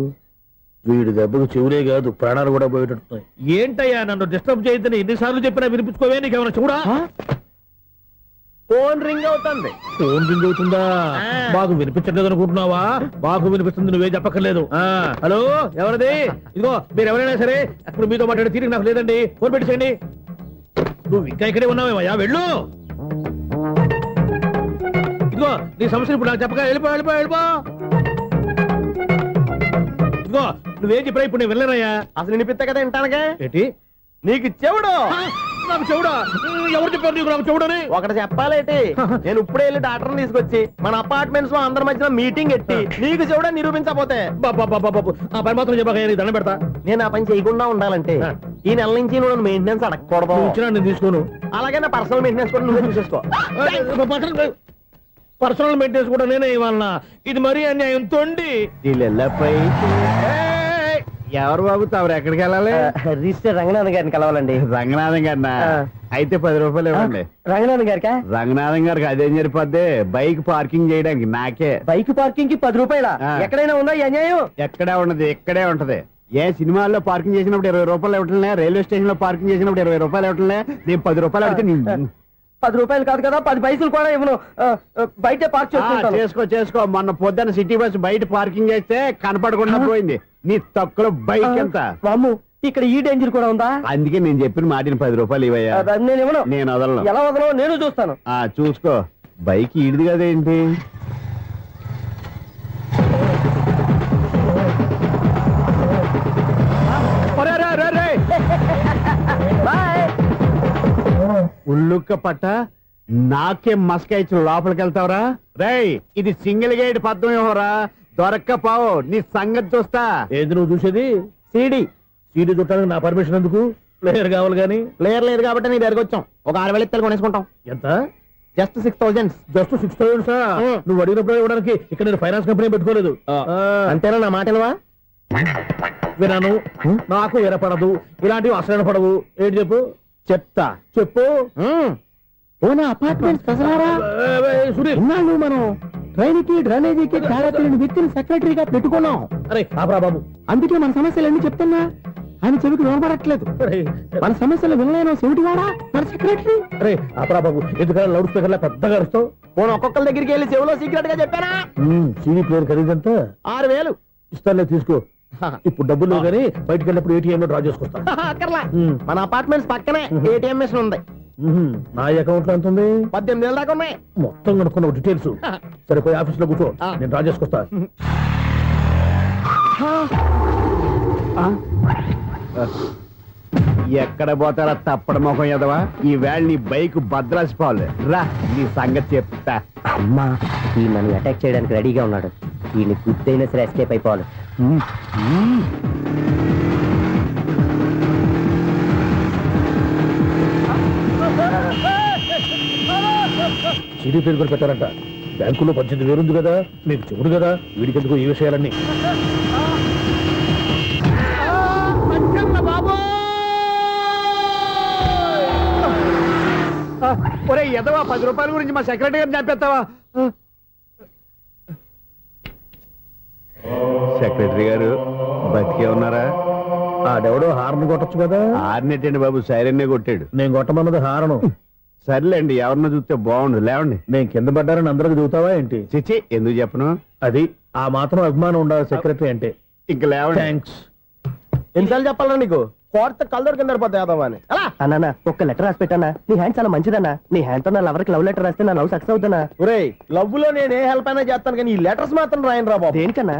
వీడి దెబ్బకు చెవులే కాదు, ప్రాణాలు కూడా పోయేటట్టున్నాయి. ఏంటయ్యా నన్ను డిస్టర్బ్ చేయొద్దని ఎన్నిసార్లు చెప్పినా వినిపించుకోవే? నీకేమైనా చూడా? ఫోన్ రింగ్ అవుతుంది. ఫోన్ రింగ్ అవుతుందా? మాకు వినిపించట్లేదు అనుకుంటున్నావా? మాకు వినిపిస్తుంది, నువ్వే చెప్పక్కర్లేదు. హలో, ఎవరిది? ఇదిగో మీరు ఎవరైనా సరే అప్పుడు మీతో మాట్లాడే తీరిక నాకు లేదండి. ఫోన్ పెట్టేసేయండి. నువ్వు ఇంకా ఇక్కడే ఉన్నావేమయ్యా, వెళ్ళు. ఇదిగో నీ సమస్యలు ఇప్పుడు నాకు చెప్పక వెళ్ళిపో వెళ్ళిపో వెళ్ళిపో. ఇదిగో నువ్వేం చెప్పరా ఇప్పుడు నేను వెళ్ళానయ్యా. అసలు వినిపిస్తా కదా వింటానుగా. ఏంటి నీకు చెవుడు? నాకు చెవుడా? ఎవరు చెప్పారు నీకు నాకు చెవుడని? ఒకటి చెప్పాలేటి, నేను ఇప్పుడే వెళ్ళి డాక్టర్ని తీసుకొచ్చి మన అపార్ట్మెంట్స్ లో అందరి మధ్యన మీటింగ్ ఎట్టి నీకు చెవుడా నిరూపించకపోతే బాబు ఆ పని మాత్రం చెప్పక నేను దండం పెడతా. నేను ఆ పని చేయకుండా ఉండాలంటే ఈ నెల నుంచి నువ్వు మెయింటెనెన్స్ అడగకూడదు. ఇచ్చినా నేను తీసుకోను. అలాగే నా పర్సనల్ మెయింటెనెన్స్ కూడా నువ్వే చూసేసుకో. పర్సనల్ మెయింటెనెన్స్ కూడా నేనే ఇవ్వాలన్నా? ఇది మరీ అన్యాయం తోండి. ఎవరు బాబు తమరు ఎక్కడికి వెళ్ళాలి? రిజిస్టర్ రంగనాథన్ గారిని కలవాలండి. రంగనాథం గారినా? అయితే 10 రూపాయలు ఇవ్వండి. రంగనాథన్ గారికా? రంగనాథం గారికి అదేం సరిపోద్ది, బైక్ పార్కింగ్ చేయడానికి నాకే. బైక్ పార్కింగ్ కి 10 రూపాయల? ఎక్కడైనా ఉందా ఈ అన్యాయం? ఎక్కడే ఉండదు, ఇక్కడే ఉంటది. ఏ సినిమాల్లో పార్కింగ్ చేసినప్పుడు 20 రూపాయలు ఇవ్వట్లే, రైల్వే స్టేషన్ లో పార్కింగ్ చేసినప్పుడు 20 రూపాయలు ఇవ్వట్లే. నేను 10 రూపాయలు అడిగితే 10 రూపాయలు కాదు కదా, 10 పైసలు కూడా ఇవ్వను. బయటే పార్క్ చేసుకో. మొన్న పొద్దున్న సిటీ బస్ బయట పార్కింగ్ చేస్తే కనపడకుండా పోయింది. నీ తక్కువ బైక్ ఎంత? వామ్ము, ఇక్కడ ఈ డేంజర్ కూడా ఉందా? అందుకే నేను చెప్పిన మాటిని 10 రూపాయలు ఇవ్వయా. నేను ఇవ్వను. నేను వదలను. ఎలా వదలను? నేను చూస్తాను. చూసుకో. బైక్ ఈడిది కదేంటి? ఉల్లుక్క పట్ట నాకే మస్క ఇచ్చిన లోపలికి వెళ్తావరా? రేయ్, ఇది సింగిల్ గేట్ పద్మం ఇవ్వరా, దొరక్కపోవు నీ సంగతి చూస్తా. ఏది నువ్వు చూసేది? సీడీ చుట్టానికి నా పర్మిషన్ ఎందుకు? ప్లేయర్ కావాలి గానీ. ప్లేయర్ లేదు కాబట్టి నీ దగ్గరకు వచ్చాం. ఒక 6,000 ఇత్తలు కొనేసుకుంటాం. ఎంత? జస్ట్ 6,000. Just 6,000 sir? నువ్వు అడిగినప్పుడు ఇవ్వడానికి ఇక్కడ నేను ఫైనాన్స్ కంపెనీ పెట్టుకోలేదు. అంతేనా నా మాటలువా? వినాను, నాకు వినపడదు, ఇలాంటివి అసలు పడవు. ఏంటి చెప్పు? చెప్తా. చెప్పు. అపార్ట్మెంట్స్ సునీల్, మనం ట్రైన్కి డ్రైనేజీకి తేడా వ్యక్తిని సెక్రటరీగా పెట్టుకున్నాం. అరే ఆపరా బాబు, అందుకే మన సమస్యలు ఎన్ని చెప్తున్నా ఆయన చెవికి వినపడట్లేదు. మన సమస్యలు వినలేను చెవిటి వాడా మన సెక్రటరీ. అరే ఆపరా బాబు, ఎందుకంటే లౌడ్ స్పీకర్ లా పెద్దగా అరుస్తావు. పోను ఒక్కొక్కరి దగ్గరికి వెళ్ళి చెవిలో సీక్రెట్ గా చెప్పానా? సీడీ ప్లేయర్ ఖరీదంతా 6,000 ఇస్తానులే, తీసుకో. ఇప్పుడు డబ్బులు లేవు కానీ బయటకు వెళ్ళినప్పుడు ఏటీఎం లో డ్రా చేసుకొస్తా. అక్కర్లా, మన అపార్ట్మెంట్స్ పక్కనే ఏటీఎం మిషన్ ఉంది. నా అకౌంట్ లో ఎంత ఉంది? 18,000 దాకా ఉన్నాయి. మొత్తం కనుక్కున్న డీటెయిల్స్. సరిపోయి ఆఫీస్ లో కూర్చో, నేను డ్రా చేసుకొస్తా. ఎక్కడ పోతారా తప్పడ మొఖం ఎదవా? ఈ వేళ నీ బైక్ భద్రాసిపోవాలి. రా, నీ సంగతి చెప్తా. అమ్మా, ఈ నన్ను అటాక్ చేయడానికి రెడీగా ఉన్నాడు. వీడిని గుద్దైనా సరే ఎస్కేప్ అయిపోవాలి. సీడీ ప్లేయర్ కూడా పెట్టారంట. బ్యాంకులో 18,000 ఉంది కదా, మీకు చెవుడు కదా, వీడికెందుకు ఈ విషయాలన్నీ? ఒరే ఎదవా, 10 రూపాయల గురించి మా సెక్రటరీ గారిని చంపేస్తావా? సెక్రటరీ గారు బతికే ఉన్నారా? ఆడెవడో హార్న్ కొట్టచ్చు కదా. హార్న్ ఏంటండి బాబు, సైరన్నే కొట్టాడు. నేను కొట్టమన్నది హారను. సర్లేండి, ఎవరినో చూస్తే బాగుండు. లేవండి. నేను కింద పడ్డారని అందరికి చూతావా ఏంటి? చిచ్చి, ఎందుకు చెప్పను? అది ఆ మాత్రం అభిమానం ఉండాలి సెక్రటరీ అంటే. ఇంక లేవండి. థ్యాంక్స్. ఎన్నిసార్లు చెప్పాలా నీకు? కోర్త కలర్ కింద పోతాయి అన్నా. ఒక్క లెటర్ రాసి పెట్టానా? నీ హ్యాండ్ చాలా మంచిదన్నా. నీ హ్యాండ్ తో నా లవర్కి లవ్ లెటర్ రాస్తే నా లవ్ సక్సెస్ అవుతానా? ఒరే, లవ్ లో నేను ఏ హెల్ప్ అయినా చేస్తాను, కానీ ఈ లెటర్స్ మాత్రం రాయను రా బాబు. దేనికన్నా?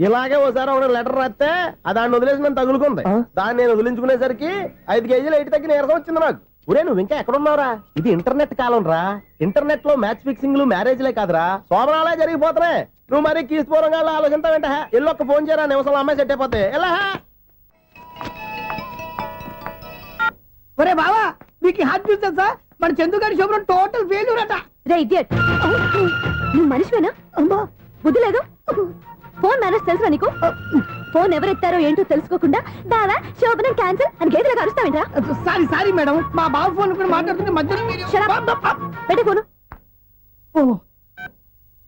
ఇలాగే ఓసారి ఒక లెటర్ రాస్తే దాన్ని వదిలేసి నన్ను తగులుకుంది. దాన్ని నేను వదిలించుకునేసరికి 5 కేజీలు 8 తగ్గి నీరసం వచ్చింది నాకు. ఒరే, నువ్వు ఇంకా ఎక్కడున్నావురా? ఇది ఇంటర్నెట్ కాలం రా. ఇంటర్నెట్ లో మ్యాచ్ ఫిక్సింగ్లు మ్యారేజ్లే కాదురా, శోభనాలే జరిగిపోతున్నాయి. నువ్వు మరి కీస్పూరంగా ఆలోచించావంట ఎల్లు ఒక్క ఫోన్ చేయరా నిమిషంలో అమ్మాయి సెట్ అయిపోతే ఎలా ఒరే బావా మీకు హాట్ చూస్తా సార్ మన చందుగారి శుభ్రం టోటల్ ఫెయిల్యూర్ అట రే ఇడియట్ నువ్వు మనిషివేనా అమ్మా బుద్ధి లేదు ఫోన్ మేనేజ్ తెలుసా నీకు ఫోన్ ఎవరెత్తారో ఏంటో తెలుసుకోకుండా బావా శోభనం క్యాన్సిల్ అని గేదెలకు అరుస్తావేంట్రా సారీ సారీ మేడం మా బావ ఫోన్ కూడా మాట్లాడుతుంటే మధ్యలో పెట్టే ఫోను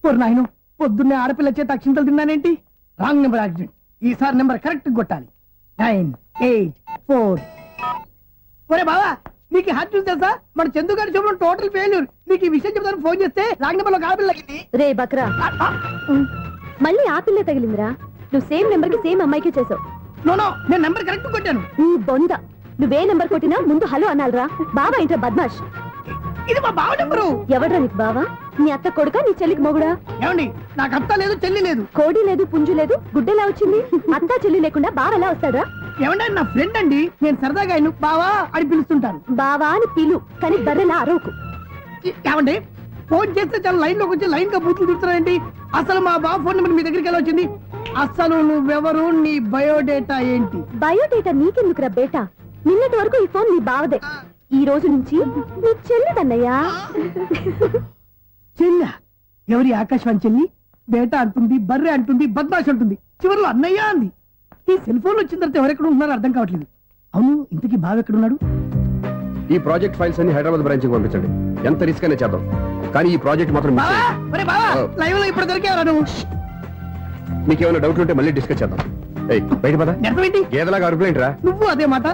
ఓ నాయను పొద్దున్నే ఆడపిల్ల చేత అక్షింతలు తిన్నానేంటి రాంగ్ నెంబర్ యాక్సిడెంట్ ఈసారి నెంబర్ కరెక్ట్ కొట్టాలి 984 ఒరే బావా నీకు హాట్ చూసి తెలుసా మన చందు గారి శుభ్రం టోటల్ ఫెయిల్యూర్ నీకు ఈ విషయం చెప్తాను ఫోన్ చేస్తే రాంగ్ నెంబర్ లో ఆడపిల్ల తగ్గింది రే బక్రా మళ్ళీ ఆ పిల్ల తగిలిందిరా నువ్వు సేమ్ నెంబర్ కి సేమ్ అమ్మాయికి చేసావు నో నేను నెంబర్ కరెక్ట్ కొట్టాను నీ బొంద నువ్వే నెంబర్ కొట్టినా ముందు హలో అనాలిరా బావా ఏంట్రా బద్మాష్ ఇది మా బావ నెంబరు ఎవడ్రా నీకు బావా నీ అత్త కొడుక నీ చెల్లికి మొగుడా ఏమండి నాకు అత్త లేదు చెల్లి లేదు కోడి లేదు పుంజు లేదు గుడ్డెలా వచ్చింది అత్త చెల్లి లేకుండా బావ ఎలా వస్తాడా ఏమండి నా ఫ్రెండ్ అండి నేను సరదాగా ఆయన బావా అని పిలుస్తుంటాను బావా అని పిలు కానీ బర్రెలా అరవకు ఏమండి ఫోన్ చేస్తే చాలా లైన్ లోకి వచ్చి లైన్ గా బూతులు తిడుతున్నాయండి అసలు మా బావ ఫోన్ నెంబర్ మీ దగ్గరికి ఎలా వచ్చింది అసలు నువ్వెవరు నీ బయోడేటా ఏంటి బయోడేటా నీకెందుకురా బేటా నిన్నటి వరకు ఈ ఫోన్ నీ బావదే ఈ రోజు నుంచి నీ చెల్లిదన్నయ్యా చెల్లి ఎవరి ఆకాశవాణి చెల్లి బేటా అంటుంది బర్రె అంటుంది బద్మాష్ అంటుంది చివరిలో అన్నయ్య అంది ఈ సెల్ ఫోన్ వచ్చిన తర్వాత ఎవరెక్కడ ఉంటున్నారో అర్థం కావట్లేదు అవును ఇంతకీ బావ ఎక్కడున్నాడు ఈ ప్రాజెక్ట్ ఫైల్స్ అన్ని హైదరాబాద్ బ్రాంచ్ కి పంపించండి ఎంత రిస్క్ అనే చేద్దాం కానీ ఈ ప్రాజెక్ట్ మాత్రం miss బావా చేయొద్దు. ఒరే బావా లైవ్ లో ఇప్పుడు దొరికేవరా నువ్వు మీకేమైనా డౌట్ ఉంటే మళ్ళీ డిస్కస్ చేద్దాం ఏయ్ బయట పద నిజమేంటి గేదలాగా అరుపులేంట్రా నువ్వు అదే మాట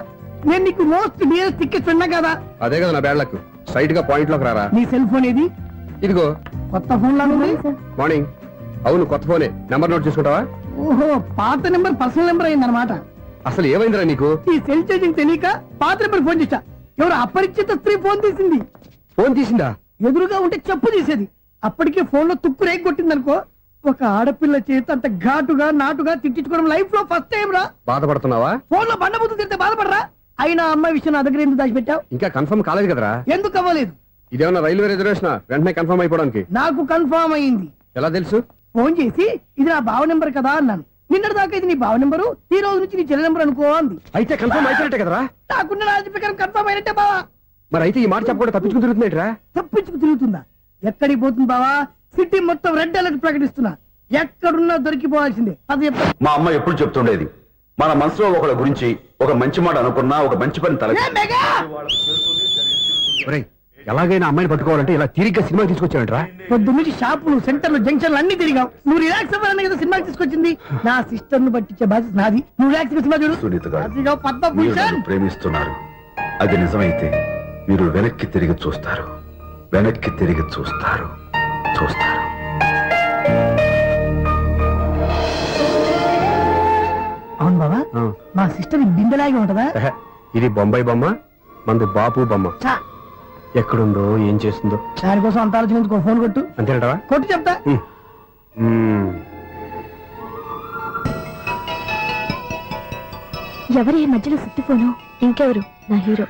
నేను నీకు మోస్ట్ డియరెస్ట్ టికెట్ విన్నా కదా అదే కదా నా బ్యాడ్ లక్ స్ట్రైట్ గా పాయింట్ లోకి రారా నీ సెల్ ఫోన్ ఏది ఇదిగో కొత్త ఫోన్ లాగా ఉంది మార్నింగ్ అవును కొత్త ఫోనే నెంబర్ నోట్ చేసుకుంటావా ఓహో పాత నెంబర్ పర్సనల్ నెంబర్ అయిందన్నమాట అసలు ఏమైందిరా నీకు ఈ సెల్ చేసింగ్ తెలియక పాత నెంబర్ ఫోన్ చేశా ఎవరు అపరిచిత స్త్రీ ఫోన్ తీసింది ఫోన్ తీసిందా ఎదురుగా ఉంటే చెప్పు తీసేది అప్పటికే ఫోన్ లో తుక్కు రేగి కొట్టిందనుకో ఒక ఆడపిల్ల చేత అంత ఘాటుగా నాటుగా తిట్టించుకోవడం లైఫ్ లో ఫస్ట్ టైం రా బాధపడుతున్నావా ఫోన్ లో బండబుద్ధి తిడితే బాధపడరా అయినా అమ్మాయి విషయం నా దగ్గర ఎందుకు దాచిపెట్టావు ఇంకా కన్ఫర్మ్ కాలేదు కదరా ఎందుకు అవ్వలేదు ఇదేమన్నా రైల్వే రిజర్వేషన్ వెంటనే కన్ఫర్మ్ అయిపోవడానికి నాకు కన్ఫర్మ్ అయింది ఎలా తెలుసు ఫోన్ చేసి ఇది నా బావ నెంబర్ కదా అన్నాను నిన్నటి దాకా ఇది నీ బావ నెంబరు ఈ రోజు నుంచి నీ చెల్లి నెంబర్ అనుకో అంది అయితే కన్ఫర్మ్ అయిపోయినట్టే కదరా నాకున్న రాజు ప్రకారం కన్ఫర్మ్ అయినట్టే బావా మరి అయితే ఈ మాట చెప్పకుండా తప్పించుకుని తిరుగుతున్నట్రా తప్పించుకు తిరుగుతుందా ఎక్కడికి పోతుంది బావా సిటీ మొత్తం రెడ్ అలర్ట్ ప్రకటిస్తున్నా ఎక్కడున్నా దొరికిపోవాల్సిందే అది చెప్తా మా అమ్మ ఎప్పుడు చెప్తుండేది మన మనసులో ఒకళ్ళ గురించి ఒక మంచి మాట అనుకున్నా ఒక మంచి పని తల ఏ మెగా! ఒరేయ్, ఎలాగైనా అమ్మాయిని పట్టుకోవాలంటే ఇలా తిరిగ్గా సినిమా తీసుకొచ్చావంట్రా పొద్దు నుంచి షాపులు సెంటర్లు జంక్షన్లు అన్ని తిరిగావు నువ్వు రిలాక్స్ అవ్వాలని కదా సినిమాకి తీసుకొచ్చింది నా సిస్టర్ ను పట్టించే బాధ్యత నాది నువ్వు రిలాక్స్ సినిమా చూడు సునీత గారు, అదిగో పద్మభూషణ్ ప్రేమిస్తున్నారు అది నిజమైతే మీరు వెనక్కి తిరిగి చూస్తారు వెనక్కి తిరిగి చూస్తారు చూస్తారు అవును బాబా ఆ. మా సిస్టర్ బిందెలాగే ఉంటదా ఎహె, ఇది బొంబాయి బొమ్మ మంది బాపు బొమ్మ చా, ఎక్కడుందో ఏం చేస్తుందో దానికోసం అంత ఆలోచించుకో ఫోన్ కొట్టు అంతేనటవా కొట్టు చెప్తా ఎవరి మధ్యలో సుత్తి ఫోను ఇంకెవరు నా హీరో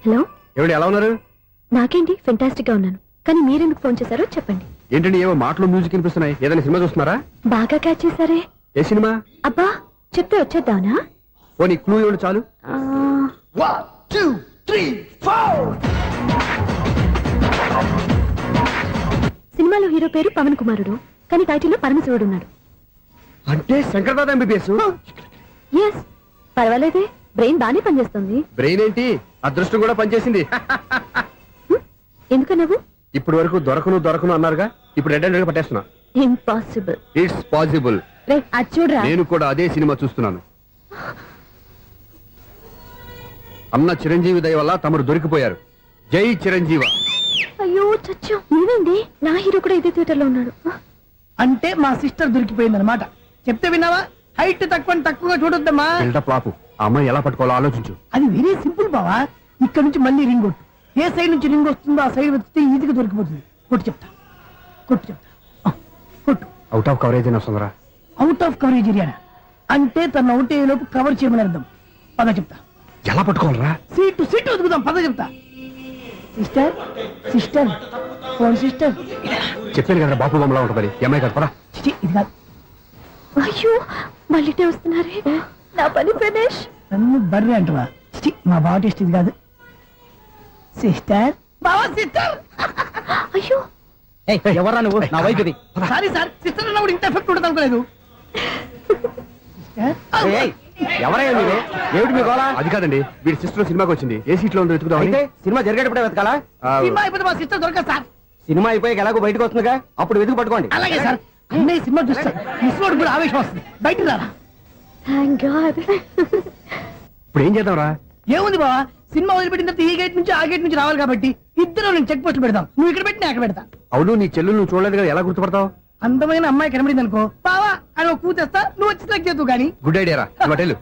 హలో ఏమిటి ఎలా ఉన్నారు నాకేంటి ఫెంటాస్టిక్ గా ఉన్నాను కానీ మీరెందుకు ఫోన్ చేశారో చెప్పండి ఏంటండి ఏవో మాటలు మ్యూజిక్ వినిపిస్తున్నాయి ఏదైనా సినిమా చూస్తున్నారా బాగా క్యాచ్ చేశారే ఏ సినిమా అబ్బా చెప్తే వచ్చేద్దానా పోనీ క్లూ ఇవ్వండి చాలు ఆ, 1 2 3 4 సినిమాలో హీరో పేరు పవన్ కుమారుడు కానీ టైటిల్లో పరమశివుడు ఉన్నాడు అంటే Shankar Dada MBBS yes పర్వాలేదే brain బానే పనిచేస్తుంది బ్రెయిన్ ఏంటి అదృష్టం కూడా పనిచేసింది ఎందుకన్నావు ఇప్పటి వరకు దొరకను అన్నారుగా ఇప్పుడు రెడ్ హ్యాండెడ్ గా పట్టేస్తున్నా ఇంపాసిబుల్ ఇట్స్ పాసిబుల్ రే అది చూడరా నేను కూడా అదే సినిమా చూస్తున్నాను అన్న చిరంజీవి దయ వల్ల తమరు దొరికిపోయారు జై చిరంజీవ అయ్యో చచ్చు నేనండి నా హీరో కూడా ఇదే థియేటర్ లో ఉన్నాడు అంటే మా సిస్టర్ దొరికిపోయింది అనమాట చెప్తే విన్నావా హైట్ తక్కువగా చూడొద్దమ్మా బిల్డప్ లాపు ఆ అమ్మాయి ఎలా పట్టుకోవాలో ఆలోచించు అది వెరీ సింపుల్ బావా ఇక్కడ నుంచి మళ్ళీ రింగ్ కొట్టు ఏ సైడ్ నుంచి రింగ్ వస్తుందో ఆ సైడ్ వెతికితే ఈజీగా దొరికిపోతుంది కొట్టు చెప్తా ఆ, కొట్టు అవుట్ ఆఫ్ కవరేజ్ అయినా వస్తుందిరా అవుట్ ఆఫ్ కవరేజ్ ఏరియా అంటే తన అవుట్ అయ్యే లోపు కవర్ చేయమని అర్థం పద చెప్తా ఎలా పట్టుకోవాలరా సీటు వదుకుదాం పద చెప్తా సిస్టర్ ఫోన్ సిస్టర్ చెప్పాను కదా బాపు బొమ్మలా ఉంటుంది అమ్మాయి కదా పరా. అయ్యో మళ్ళీ వస్తున్నారే నా పని ఫినిష్. నన్ను బర్రె అంటవా? మా బావ టేస్ట్ ఇది కాదు. సిస్టర్ బావా సిస్టర్. అయ్యో ఎవరా నువ్వు? నా వైఫ్ ఇది. సారీ సార్, సిస్టర్ అన్నప్పుడు ఇంత ఎఫెక్ట్ ఉంటుంది అనుకోలేదు. ఎవరైనా మీరే? ఏమిటి మీ గోళ? అది కాదండి వీడి సిస్టర్ సినిమాకి వచ్చింది. ఏ సీట్ లో ఉందో వెతుకుదామని. సినిమా జరిగేటప్పుడే వెతకాలా? సినిమా అయిపోతే మా సిస్టర్ దొరకదు సార్. సినిమా అయిపోయి ఎలాగో బయటకు వస్తుందిగా, అప్పుడు వెతుకు పట్టుకోండి. అలాగే సార్. అన్నయ్య సినిమా చూస్తే మిస్వాడు కూడా ఆవేశం వస్తుంది. బయటకు రారా. Thank God. ఇప్పుడు ఏం చేద్దాంరా? ఏముంది బావా, సినిమా వదిలిపెట్టిన తర్వాత ఈ గేట్ నుంచి ఆ గేట్ నుంచి రావాలి కాబట్టి ఇద్దరు నేను చెక్ పోస్ట్ పెడతాం. నువ్వు ఇక్కడ పెట్టి అక్కడ పెడతా. అవును నీ చెల్లెలు నువ్వు చూడలేదు కదా, ఎలా గుర్తుపడతావు? అందమైన అమ్మాయి కనబడింది అనుకో బావా అని ఒక కూతేస్తా, నువ్వు వచ్చి సెలెక్ట్ చేద్దు కానీ. గుడ్ ఐడియా రా. హోటల్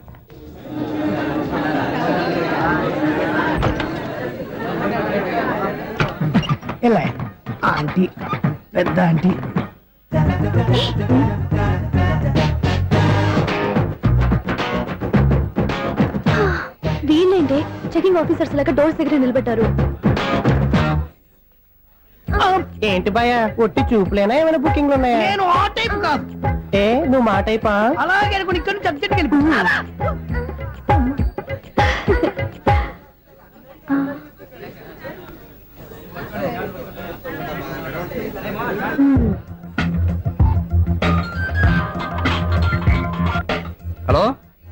ఎలా ఆంటీ పెద్ద ఆంటీ. వీళ్ళేంటి చెకింగ్ ఆఫీసర్స్ లాగా డోర్స్ దగ్గర నిలబెట్టారు. ఏంటి భయ ఒట్టి చూపులేనా ఏమైనా బుకింగ్లు ఉన్నాయా? నేను ఆ టైప్ కాదు. ఏ నువ్వు మా టైపా? అలాగే అనుకుని ఇక్కడ నుంచి అర్జెంట్కి వెళ్ళిపోతున్నా. హలో,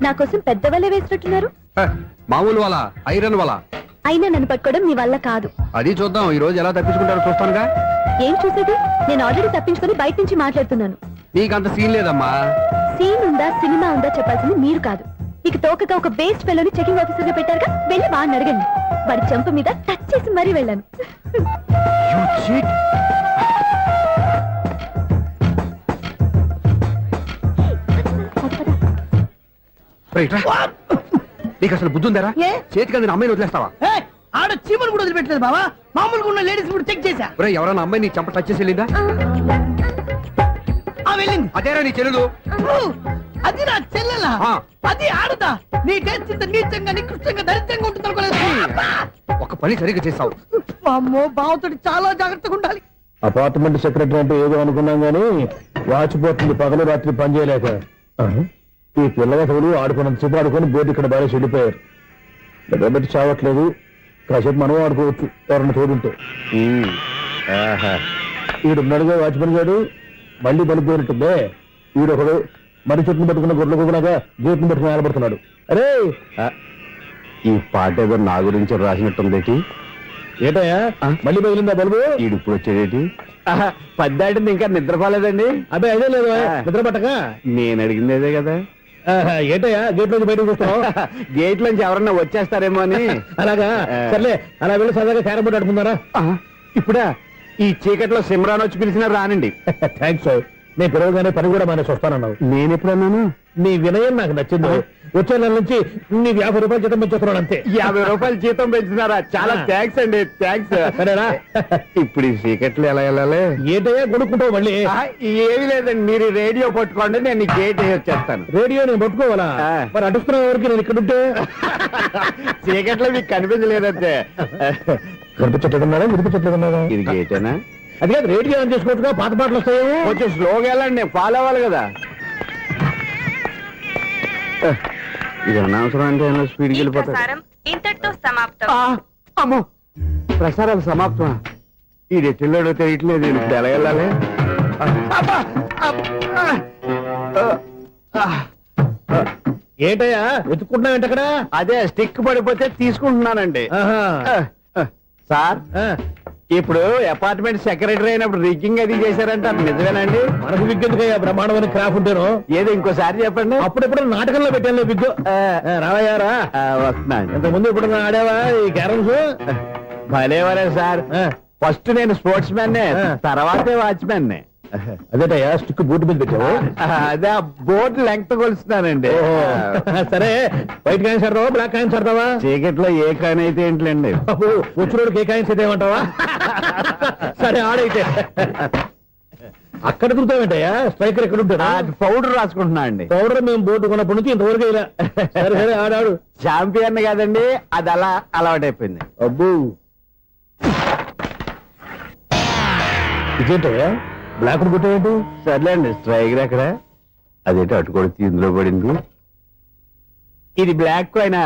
నా కోసం పెద్ద వల్ల వేసినట్టున్నారు. మామూలు వాళ్ళ ఐరన్ వాళ్ళ. అయినా నన్ను పట్టుకోవడం మీ వల్ల కాదు. అది చూద్దాం ఈ రోజు ఎలా తప్పించుకుంటారో చూస్తానుగా. ఏం చూసేది? నేను ఆల్రెడీ తప్పించుకొని బయట నుంచి మాట్లాడుతున్నాను. నీకంత సీన్ లేదమ్మా. సీన్ ఉందా సినిమా ఉందా చెప్పాల్సింది మీరు కాదు. మీకు తోకగా ఒక బేస్ట్ ఫెలోని చెకింగ్ ఆఫీసర్ గా పెట్టారుగా, వెళ్ళి వాడిని అడగండి. వాడి చెంప మీద టచ్ చేసి మరీ వెళ్ళాను. నీకు అసలు బుద్ధి ఉందారా? చేతికి అందిన అమ్మాయిని వదిలేస్తావా? ఆడ చీమలు కూడా వదిలిపెట్టలేదు బావా. మామూలుగా ఉన్న లేడీస్ కూడా చెక్ చేశా. ఎవరైనా అమ్మాయి నీ చెంప టచ్ చేసి వెళ్ళిందా? వెళ్ళింది. అదేరా నీ చెల్లెలు? అది నా చెల్లెలా? అది ఆడదా? నీ టేస్ట్ ఇంత నీచంగా నికృష్టంగా దరిద్రంగా ఉంటుంది అనుకోలేదు. ఒక పని సరిగ్గా చేస్తావు. అమ్మో బావతోటి చాలా జాగ్రత్తగా ఉండాలి. అపార్ట్మెంట్ సెక్రటరీ అంటే ఏదో అనుకున్నాం గానీ వాచిపోతుంది పగలు రాత్రి పని చేయలేక. ఈ పిల్లవసలు ఆడుకున్నంతసేపు ఆడుకొని బోర్డు ఇక్కడ బాగా చెడిపోయారు. నిద్రబెట్టి చావట్లేదు. కాసేపు మనం ఆడుకోవచ్చు ఎవరన్నా తోడుంటే. ఈడున్నాడుగా వాచ్మెన్ గారు, మళ్ళీ బలిపోయినట్టుందే. ఈడొకడు మరి చెట్టును పట్టుకున్న గొడ్ల కుక్కలాగా గేట్ను పట్టుకుని ఆడబడుతున్నాడు. అరే ఈ పాట ఏదో నా గురించి రాసినట్టుంది. ఏటయ్యా మళ్ళీ బదిలిందా బలుబు? ఈడు ఇప్పుడు వచ్చేదేటి? పద్దాటింది ఇంకా నిద్రపోలేదండి. అదే అదే లేదు నిద్ర పట్టక. నేను అడిగింది అదే కదా. ఏటయ్యా గేట్ నుంచి బయటకు చూస్తున్నావు? గేట్ నుంచి ఎవరన్నా వచ్చేస్తారేమో అని. అలాగా సర్లే, అలా వెళ్ళి సరదాగా క్యారం బోర్డు ఆడుకుందారా? ఇప్పుడా? ఈ చీకట్లో సిమ్రాన్ వచ్చి పిలిచినా రానండి. థ్యాంక్స్. నేను పిలవగానే పని కూడా మానేసి వస్తానన్నావు. నేను ఎప్పుడన్నాను? నీ వినయం నాకు నచ్చింది. వచ్చే నెల నుంచి నీ 50 రూపాయలు జీతం పెంచుతున్నాడు అంతే. 50 రూపాయలు జీతం పెంచుతున్నారా? చాలా థ్యాంక్స్ అండి. థ్యాంక్స్. సరేనా? ఇప్పుడు ఈ చీకట్లు ఎలా వెళ్ళాలి? ఏటయ్యా కొనుక్కుంటావు మళ్ళీ? ఏమీ లేదండి, మీరు రేడియో పట్టుకోండి, నేను గేట్ వచ్చేస్తాను. రేడియో నేను పట్టుకోవాలా? మరి అడుస్తున్న వరకు నేను ఇక్కడ ఉంటే చీకట్లో మీకు కనిపించలేదంటే. కనిపించట్లేదన్నారా వినిపించట్లేదన్నారా? ఇది గేటేనా? అది కాదు, రేడియో ఆన్ చేసుకోవచ్చుగా, పాత పాటలు వస్తాయి. కొంచెం స్లోగా వెళ్ళండి, ఫాలో అవ్వాలి కదా. ఇది అనవసరం అంటే స్పీడ్కి వెళ్ళిపోతారు. ఇంతటితో సమాప్తం. అమ్మో, ప్రసారాలు సమాప్తమా? ఇది ఎట్టిల్లాడో తెలియట్లేదు. ఇప్పుడు ఎలా వెళ్ళాలి? ఏంటయ్యా వెతుక్కుంటున్నావు ఏంటక్కడ? అదే స్టిక్ పడిపోతే తీసుకుంటున్నానండి. సార్, ఇప్పుడు అపార్ట్మెంట్ సెక్రటరీ అయినప్పుడు రిగ్గింగ్ అది చేశారంట, నిజమేనండి? మనకు విగ్ ఎందుకయ్యా, బ్రహ్మాండమైన క్రాఫ్ ఉంటాను. ఏదో ఇంకోసారి చెప్పండి. అప్పుడెప్పుడు నాటకంలో పెట్టాను విగ్గు. రావయ్యారా? వస్తున్నాను. ఇంత ముందు ఇప్పుడు ఆడావా ఈ క్యారమ్స్? భలేవరే సార్. ఫస్ట్ నేను స్పోర్ట్స్ మ్యాన్, తర్వాతే వాచ్మెన్. అదేటయ్యా స్టిక్ బోర్డు మీద పెట్టావు? అదే బోర్డు లెంగ్త్ కొలుస్తున్నానండి. సరే, వైట్ కాయిన్స్ ఆడతావా బ్లాక్ కాయిన్స్ ఆడతావా? చీకట్ లో ఏ కాయిన్ అయితే ఏంటండి, వచ్చినోడికి ఏ కాయిన్స్ అయితే ఏమంటావా? సరే ఆడైతే. అక్కడ దొరుకుతావేంటయ్యా? స్ట్రైకర్ ఎక్కడ ఉంటారా? పౌడర్ రాసుకుంటున్నా అండి. పౌడర్ మేము బోర్డు కొన్నప్పటి నుంచి ఇంతవరకు ఇలా. సరే సరే ఆడాడు. చాంపియన్ కాదండి, అది అలా అలవాటైపోయింది. అబ్బు ఇదేంటయ్యా బ్లాక్ కొట్టేయండి. సర్లేండి స్ట్రైగర్ ఎక్కడ అదేంటి అటుకొడితే ఇందులో పడింది. ఇది బ్లాక్ అయినా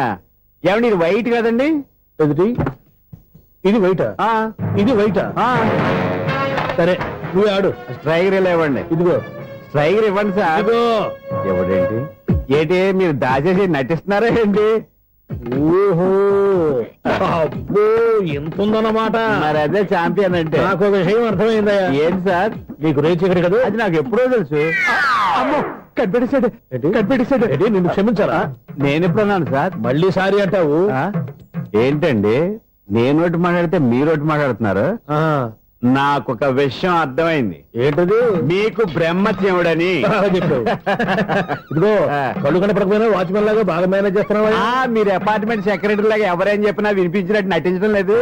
ఏమండి ఇది వైట్ కదండి. ఎదుటి ఇది వైటా? ఇది వైటా? సరే నువ్వు ఆడు. స్ట్రైగర్ ఇవ్వండి. ఇదిగో స్ట్రైగర్ ఇవ్వండి సార్. ఇవ్వడేంటి ఏంటి మీరు దాచేసి నటిస్తున్నారా ఏంటి? ఓహో అబ్బో ఎంత ఉందన్నమాట. మరి అదే ఛాంపియన్ అంటే. నాకు విషయం అర్థమైందా? ఏంటి సార్ మీకు రేచి ఇక్కడ కదా? అది నాకు ఎప్పుడో తెలుసు. అమ్మో కనిపెట్టేశాడు కనిపెట్టేశాడు. నిన్ను క్షమించారా? నేను ఎప్పుడన్నాను సార్? మళ్ళీ సారీ అంటావు ఏంటండి? నేను ఒకటి మాట్లాడితే మీరు ఒకటి మాట్లాడుతున్నారు. నాకు ఒక విషయం అర్థమైంది. ఏంటది? మీకు బ్రహ్మత్యముడని చెప్పావు. ఇదిగో కళ్ళు కనపడకపోయినా వాచ్మెన్ లాగా బాగా మేనేజ్ చేస్తున్నావా? మీరు అపార్ట్మెంట్ సెక్రటరీ లాగా ఎవరేం చెప్పినా వినిపించినట్టు నటించడం లేదు.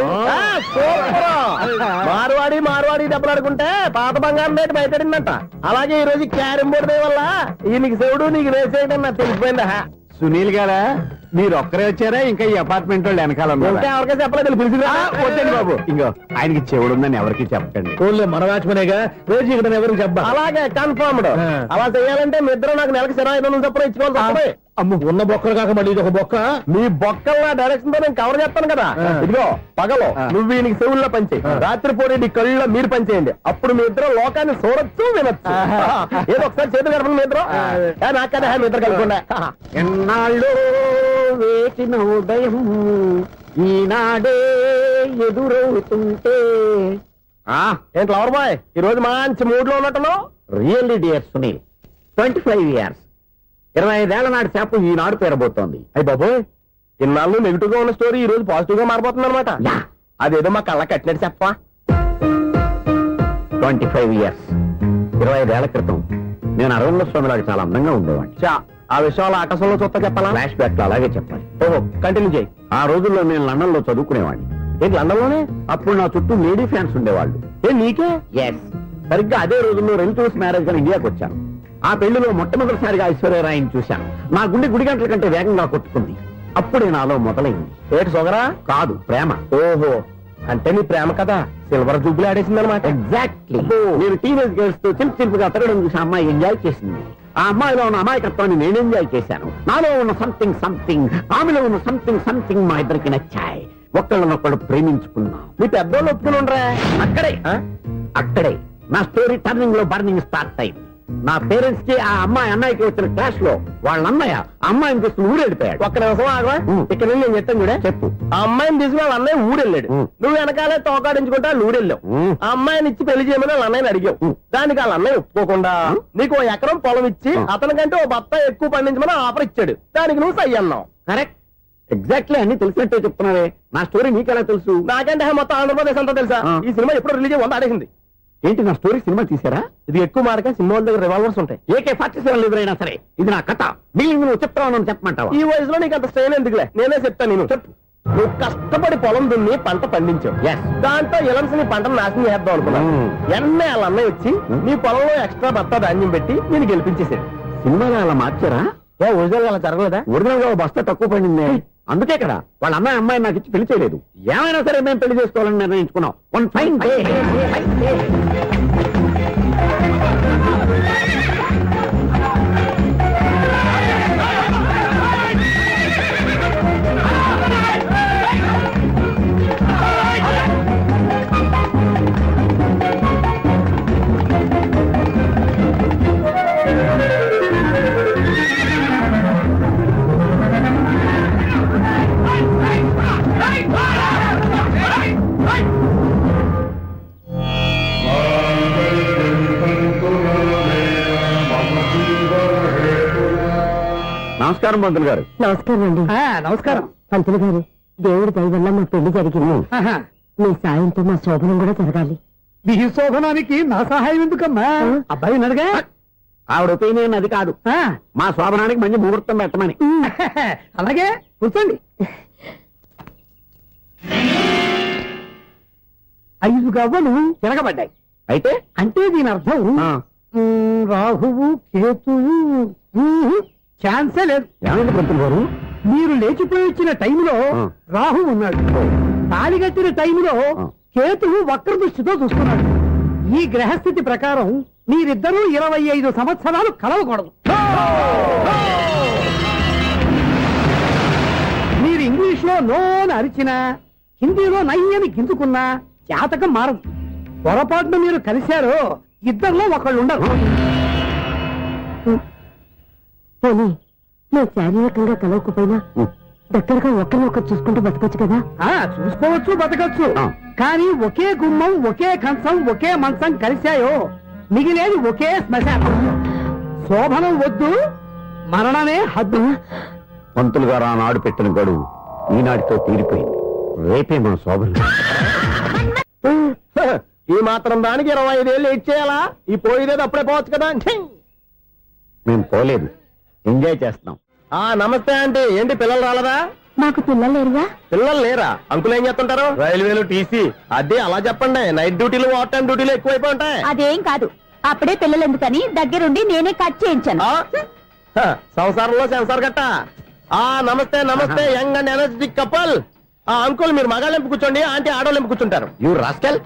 మార్వాడి దెబ్బలాడుకుంటే పాత బంగారం రేటు బయటడిందంట. అలాగే ఈ రోజు క్యారం బోర్డు వల్ల ఈయనకి శివుడు నీకు రేసేయడం నాకు తెలిసిపోయిందా? సునీల్ గారా మీరు ఒక్కరే వచ్చారా? ఇంకా ఈ అపార్ట్మెంట్ వాళ్ళు వెనకాల ఎవరికీ చెప్పలేదు. పిలిచి బాబు ఇంకో ఆయనకి చెవుడు ఉందని ఎవరికి చెప్పండి. మన వాచ్మనేగా రోజు ఇక్కడ ఎవరికి చెప్పా. అలాగే కన్ఫర్మ్డ్. అలా చేయాలంటే మీ ఇద్దరు నాకు నెలకి 25,000 చొప్పున ఇచ్చుకోవాలి. అమ్మ ఉన్న బొక్కలు కాక మళ్ళీ ఇది ఒక బొక్క. మీ బొక్కల డైరెక్షన్ తో నేను కవర్ చేస్తాను కదా. ఇదిగో పగలో నువ్వు ఈయనకి చెవుల్లో పనిచేయి, రాత్రిపూట నీ కళ్ళలో మీరు పనిచేయండి. అప్పుడు మీ ఇద్దరు లోకాన్ని చూడొచ్చు వినొచ్చు. ఏదో ఒకసారి చేతులు కలపండి మీ ఇద్దరు. నాకదే మీ ఇద్దరు కలపకుండా. ఎన్నాళ్ళు వేచిన ఉదయం ఈనాడే ఎదురవుతుంటే. ఏంటి లవర్ బాయ్ ఈ రోజు మంచి మూడ్ లో ఉన్నట్టును? రియల్లీ డియర్ సునీల్ 25 years 25 ఏళ్ల నాటి చేప ఈనాడు పేరబోతోంది. అయ్యి బాబోయ్ ఇన్నాళ్ళు నెగిటివ్ గా ఉన్న స్టోరీ ఈ రోజు పాజిటివ్ గా మారిపోతుంది అనమాట. అదేదో మా కళ్ళ కట్టినట్టు చెప్పా. 25 years 25 ఏళ్ల క్రితం నేను అరవింద స్వామి లాగా చాలా అందంగా ఉండేవాడిని. ఆ విషయాలు ఆకాశంలో చూస్తా చెప్పాలా? ఫ్లాష్ బ్యాక్ లో అలాగే చెప్పాలి. ఓహో కంటిన్యూ చేయి. ఆ రోజుల్లో నేను లండన్ లో చదువుకునేవాడిని. ఏంటి లండన్ లోనే? అప్పుడు నా చుట్టూ లేడీ ఫ్యాన్స్ ఉండేవాళ్ళు. నీకే? ఎస్. సరిగ్గా అదే రోజుల్లో రిలేటివ్స్ మ్యారేజ్ గా ఇండియాకి వచ్చాను. ఆ పెళ్లిలో మొట్టమొదటిసారిగా ఐశ్వర్యరాయని చూశాను. నా గుండె గుడి గంటల కంటే వేగంగా కొట్టుకుంది. అప్పుడే నాలో మొదలైంది. ఏటి సొగరా? కాదు ప్రేమ. ఓహో అంటే నీ ప్రేమ కదా సిల్వర్ జూబ్లీ ఆడేసిందనమాట. ఎగ్జాక్ట్లీ. నేను టీనేజ్ గర్ల్స్ తో చిలిపిగా తిరగడం చూసి అమ్మాయి ఎంజాయ్ చేసింది. ఆ అమ్మాయిలో ఉన్న అమాయకత్వాన్ని నేను ఎంజాయ్ చేశాను. నాలో ఉన్న సంథింగ్ ఆమెలో ఉన్న సంథింగ్ మా ఇద్దరికి నచ్చాయి. ఒక్కళ్ళనొక్కడు ప్రేమించుకున్నాం. మీ పెద్దోళ్ళు ఒప్పుకుని ఉండరా? అక్కడే నా స్టోరీ టర్నింగ్ లో బర్నింగ్ స్టార్ట్ అయింది. నా పేరెంట్స్ కి ఆ అమ్మాయి అన్నయ్యకి వచ్చిన క్లాష్ లో వాళ్ళ అన్నయ్య అమ్మాయిని తీసుకుని ఊరెళ్ళిపోయాడు. ఒక్క నిమిషం ఆగవా? ఇక్కడ నేను చెప్తాను కూడా చెప్పు. ఆ అమ్మాయిని తీసుకుని వాళ్ళ అన్నయ్య ఊరెళ్ళాడు. నువ్వు వెనకాలే తోకాడించుకుంటా ఊరెళ్ళావు. ఆ అమ్మాయిని ఇచ్చి పెళ్లి చేయమని వాళ్ళ అన్నయ్యని అడిగావు. దానికి వాళ్ళ అన్నయ్య ఒప్పుకోకుండా నీకు 1 ఎకరం పొలం ఇచ్చి అతనికంటే 1 బత్త ఎక్కువ పండించమని ఆఫర్ ఇచ్చాడు. దానికి నువ్వు సై అన్నావు. కరెక్ట్. ఎగ్జాక్ట్లీ అన్ని తెలిసినట్టే చెప్తున్నావే. నా స్టోరీ నీకెలా తెలుసు? నాకంటే మొత్తం ఆంధ్రప్రదేశ్ అంతా తెలుసా? ఈ సినిమా ఎప్పుడు రిలీజ్ 100 ఆడేసింది. ఏంటి నా స్టోరీ సినిమా తీసారా? ఇది ఎక్కువ మార్గా సినిమా వాళ్ళ దగ్గర రివాల్వర్స్ ఉంటాయి. AK-47 ఎదురైనా సరే ఇది నా కథ. బిల్డింగ్ నువ్వు చెప్తావు చెప్పమంటావా? ఈ వయసులో నీకు అంత స్ట్రెయిన్ ఎందుకులే, నేనే చెప్తాను. నేను చెప్పు. నువ్వు కష్టపడి పొలం దున్ని పంట పండించావు. దాంతో ఇలమ్స్ నీ పంటను నాశనం చేద్దాం అనుకున్నావు. ఎన్నే వాళ్ళ అన్నయ్య వచ్చి నీ పొలంలో ఎక్స్ట్రా బత్తా ధాన్యం పెట్టి నేను గెలిపించేసాడు. సినిమాలో అలా మార్చారా? ఒరిజినల్ అలా జరగలేదా? ఒరిజినల్ గా బస్తా తక్కువ పండింది. అందుకే కదా వాళ్ళ అమ్మాయి నాకు ఇచ్చి పెళ్లి చేయలేదు. ఏమైనా సరే మేము పెళ్లి చేసుకోవాలని నిర్ణయించుకున్నాం. వన్ ఫైన్ డే నమస్కారం పంతులు గారు. నమస్కారం అండి. నమస్కారం పంతులు గారు. దేవుడి దయ వల్ల మా పెళ్లి జరిగింది. మీ సాయంతో మా శోభనం కూడా జరగాలి. మీ శోభనానికి నా సహాయం ఎందుకమ్మా? అబ్బాయి ఉన్నాడుగా. ఆవిడ ఒపీనియన్ అది కాదు. మా శోభనానికి మంచి ముహూర్తం పెట్టమని. అలాగే కూర్చోండి. 5 గవ్వలు తిరగబడ్డాయి. అయితే అంటే దీని అర్థం రాహువు కేతువు ఛాన్సే లేదు. ఏమైంది పంతులు గారు? మీరు లేచిపోయి వచ్చిన టైంలో రాహు ఉన్నాడు. తాళి కట్టిన టైంలో కేతువు వక్ర దృష్టితో చూస్తున్నాడు. ఈ గ్రహస్థితి ప్రకారం మీరిద్దరూ 25 సంవత్సరాలు కలవకూడదు. మీరు ఇంగ్లీష్ లో నోని అరిచినా, హిందీలో నయ్యని గింజుకున్నా జాతకం మారదు. పొరపాటున మీరు కలిశారో ఇద్దరిలో ఒకళ్ళు ఉండరు. నువ్వు శారీరకంగా కలవకపోయినా దగ్గరగా ఒకరినొకరు చూసుకుంటూ బతకొచ్చు కదా. చూసుకోవచ్చు, బతకచ్చు. కానీ ఒకే గుమ్మం, ఒకే కంచం, ఒకే మంచం కలిశాయో మిగిలేది ఒకే శ్మశానం. శోభనం వద్దు, మరణమే హద్దు. పంతులు గారు ఆనాడు పెట్టిన గడువు ఈనాటితో తీరిపోయింది. రేపే మన శోభన. ఈ మాత్రం దానికి 25 ఏళ్ళు ఇచ్చేయాలా? ఈ పోయేదేదో అప్పుడే పోవచ్చు కదా. మేము పోలేదు, ఎంజాయ్ చేస్తున్నాం. నమస్తే అంటే ఏంటి, పిల్లలు రాలదా? మాకు పిల్లలు లేరుగా. పిల్లలు లేరా? అంకులు ఏం చేస్తుంటారు? రైల్వేలు, టీసీ. అదే అలా చెప్పండి. నైట్ డ్యూటీలు, ఓవర్ టైం డ్యూటీలు ఎక్కువైపోయి ఉంటాయి. అదేం కాదు, అప్పుడే పిల్లలు ఎందుకని దగ్గరుండి నేనే కట్ చేయించాను. సంసారంలో సెన్సార్ గట్ట. నమస్తే నమస్తే, young and energetic couple. Uncle మీరు మగాళ్ళెంపు కూర్చోండి, ఆంటీ ఆడోళ్ళెంపు కూర్చుంటారు. యూ రాస్కెల్,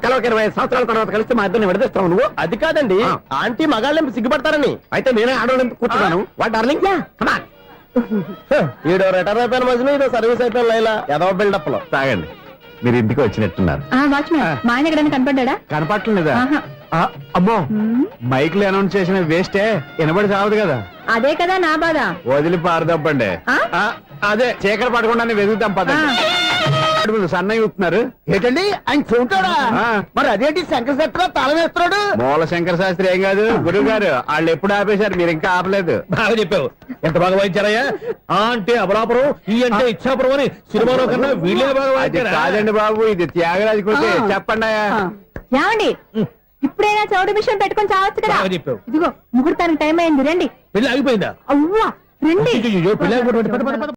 కలవ 20 సంవత్సరాల తర్వాత కలిస్తే మా ఇద్దరిని విడదీస్తావు నువ్వు. అది కాదండి, ఆంటీ మగాళ్ళెంపు సిగ్గుపడతారని. అయితే నేనే ఆడోళ్ళెంపు కూర్చున్నాను. వాట్ డార్లింగ్, ఈడో రిటైర్ అయిపోయిన మధ్యలో ఇదో సర్వీస్ అయిపోయిన లైలా ఏదో బిల్డప్ లో. తాగండి, మీరు ఇంటికి వచ్చినట్టున్నారు. వాచ్మెన్ మా ఆయన ఎక్కడైనా కనపడ్డా? కనపట్లేదా? అమ్మో, మైక్ లో అనౌన్స్ చేసిన వేస్టే, వినబడి సావదు కదా. అదే కదా నా బాధ. వదిలి పారదప్పండి. అదే చీకటి పడకుండా వెతుకుతాం పదండి. సన్నయ్య చూస్తున్నారు ఏంటండి, ఆయన చూంటాడా? మరి అదేంటి శంకర శెట్టిలో తాళం వేస్తున్నాడు? మూల శంకర శాస్త్రి ఏం కాదు, గురువు గారు వాళ్ళు ఎప్పుడు ఆపేశారు, మీరు ఇంకా ఆపలేదు. బాగా చెప్పావు, ఎంత బాగా వాయించారయ్యా. అంటే అబలాపురం, ఈ అంటే ఇచ్చాపురం అని సినిమాలో కన్నా వీళ్ళే బాగా అది వాయించారు. కాదండి బాబు, ఇది త్యాగరాజు కృతి. చెప్పండి అయ్యా. ఏమండి, ఇప్పుడైనా చౌడు మిషన్ పెట్టుకొని చావచ్చు కదా. బాగా చెప్పావు. ఇదిగో ముహూర్తానికి టైం అయింది, రండి. పెళ్లి ఆగిపోయిందా? అవ్వా రండి. పెళ్లి ఆగిపోయింది.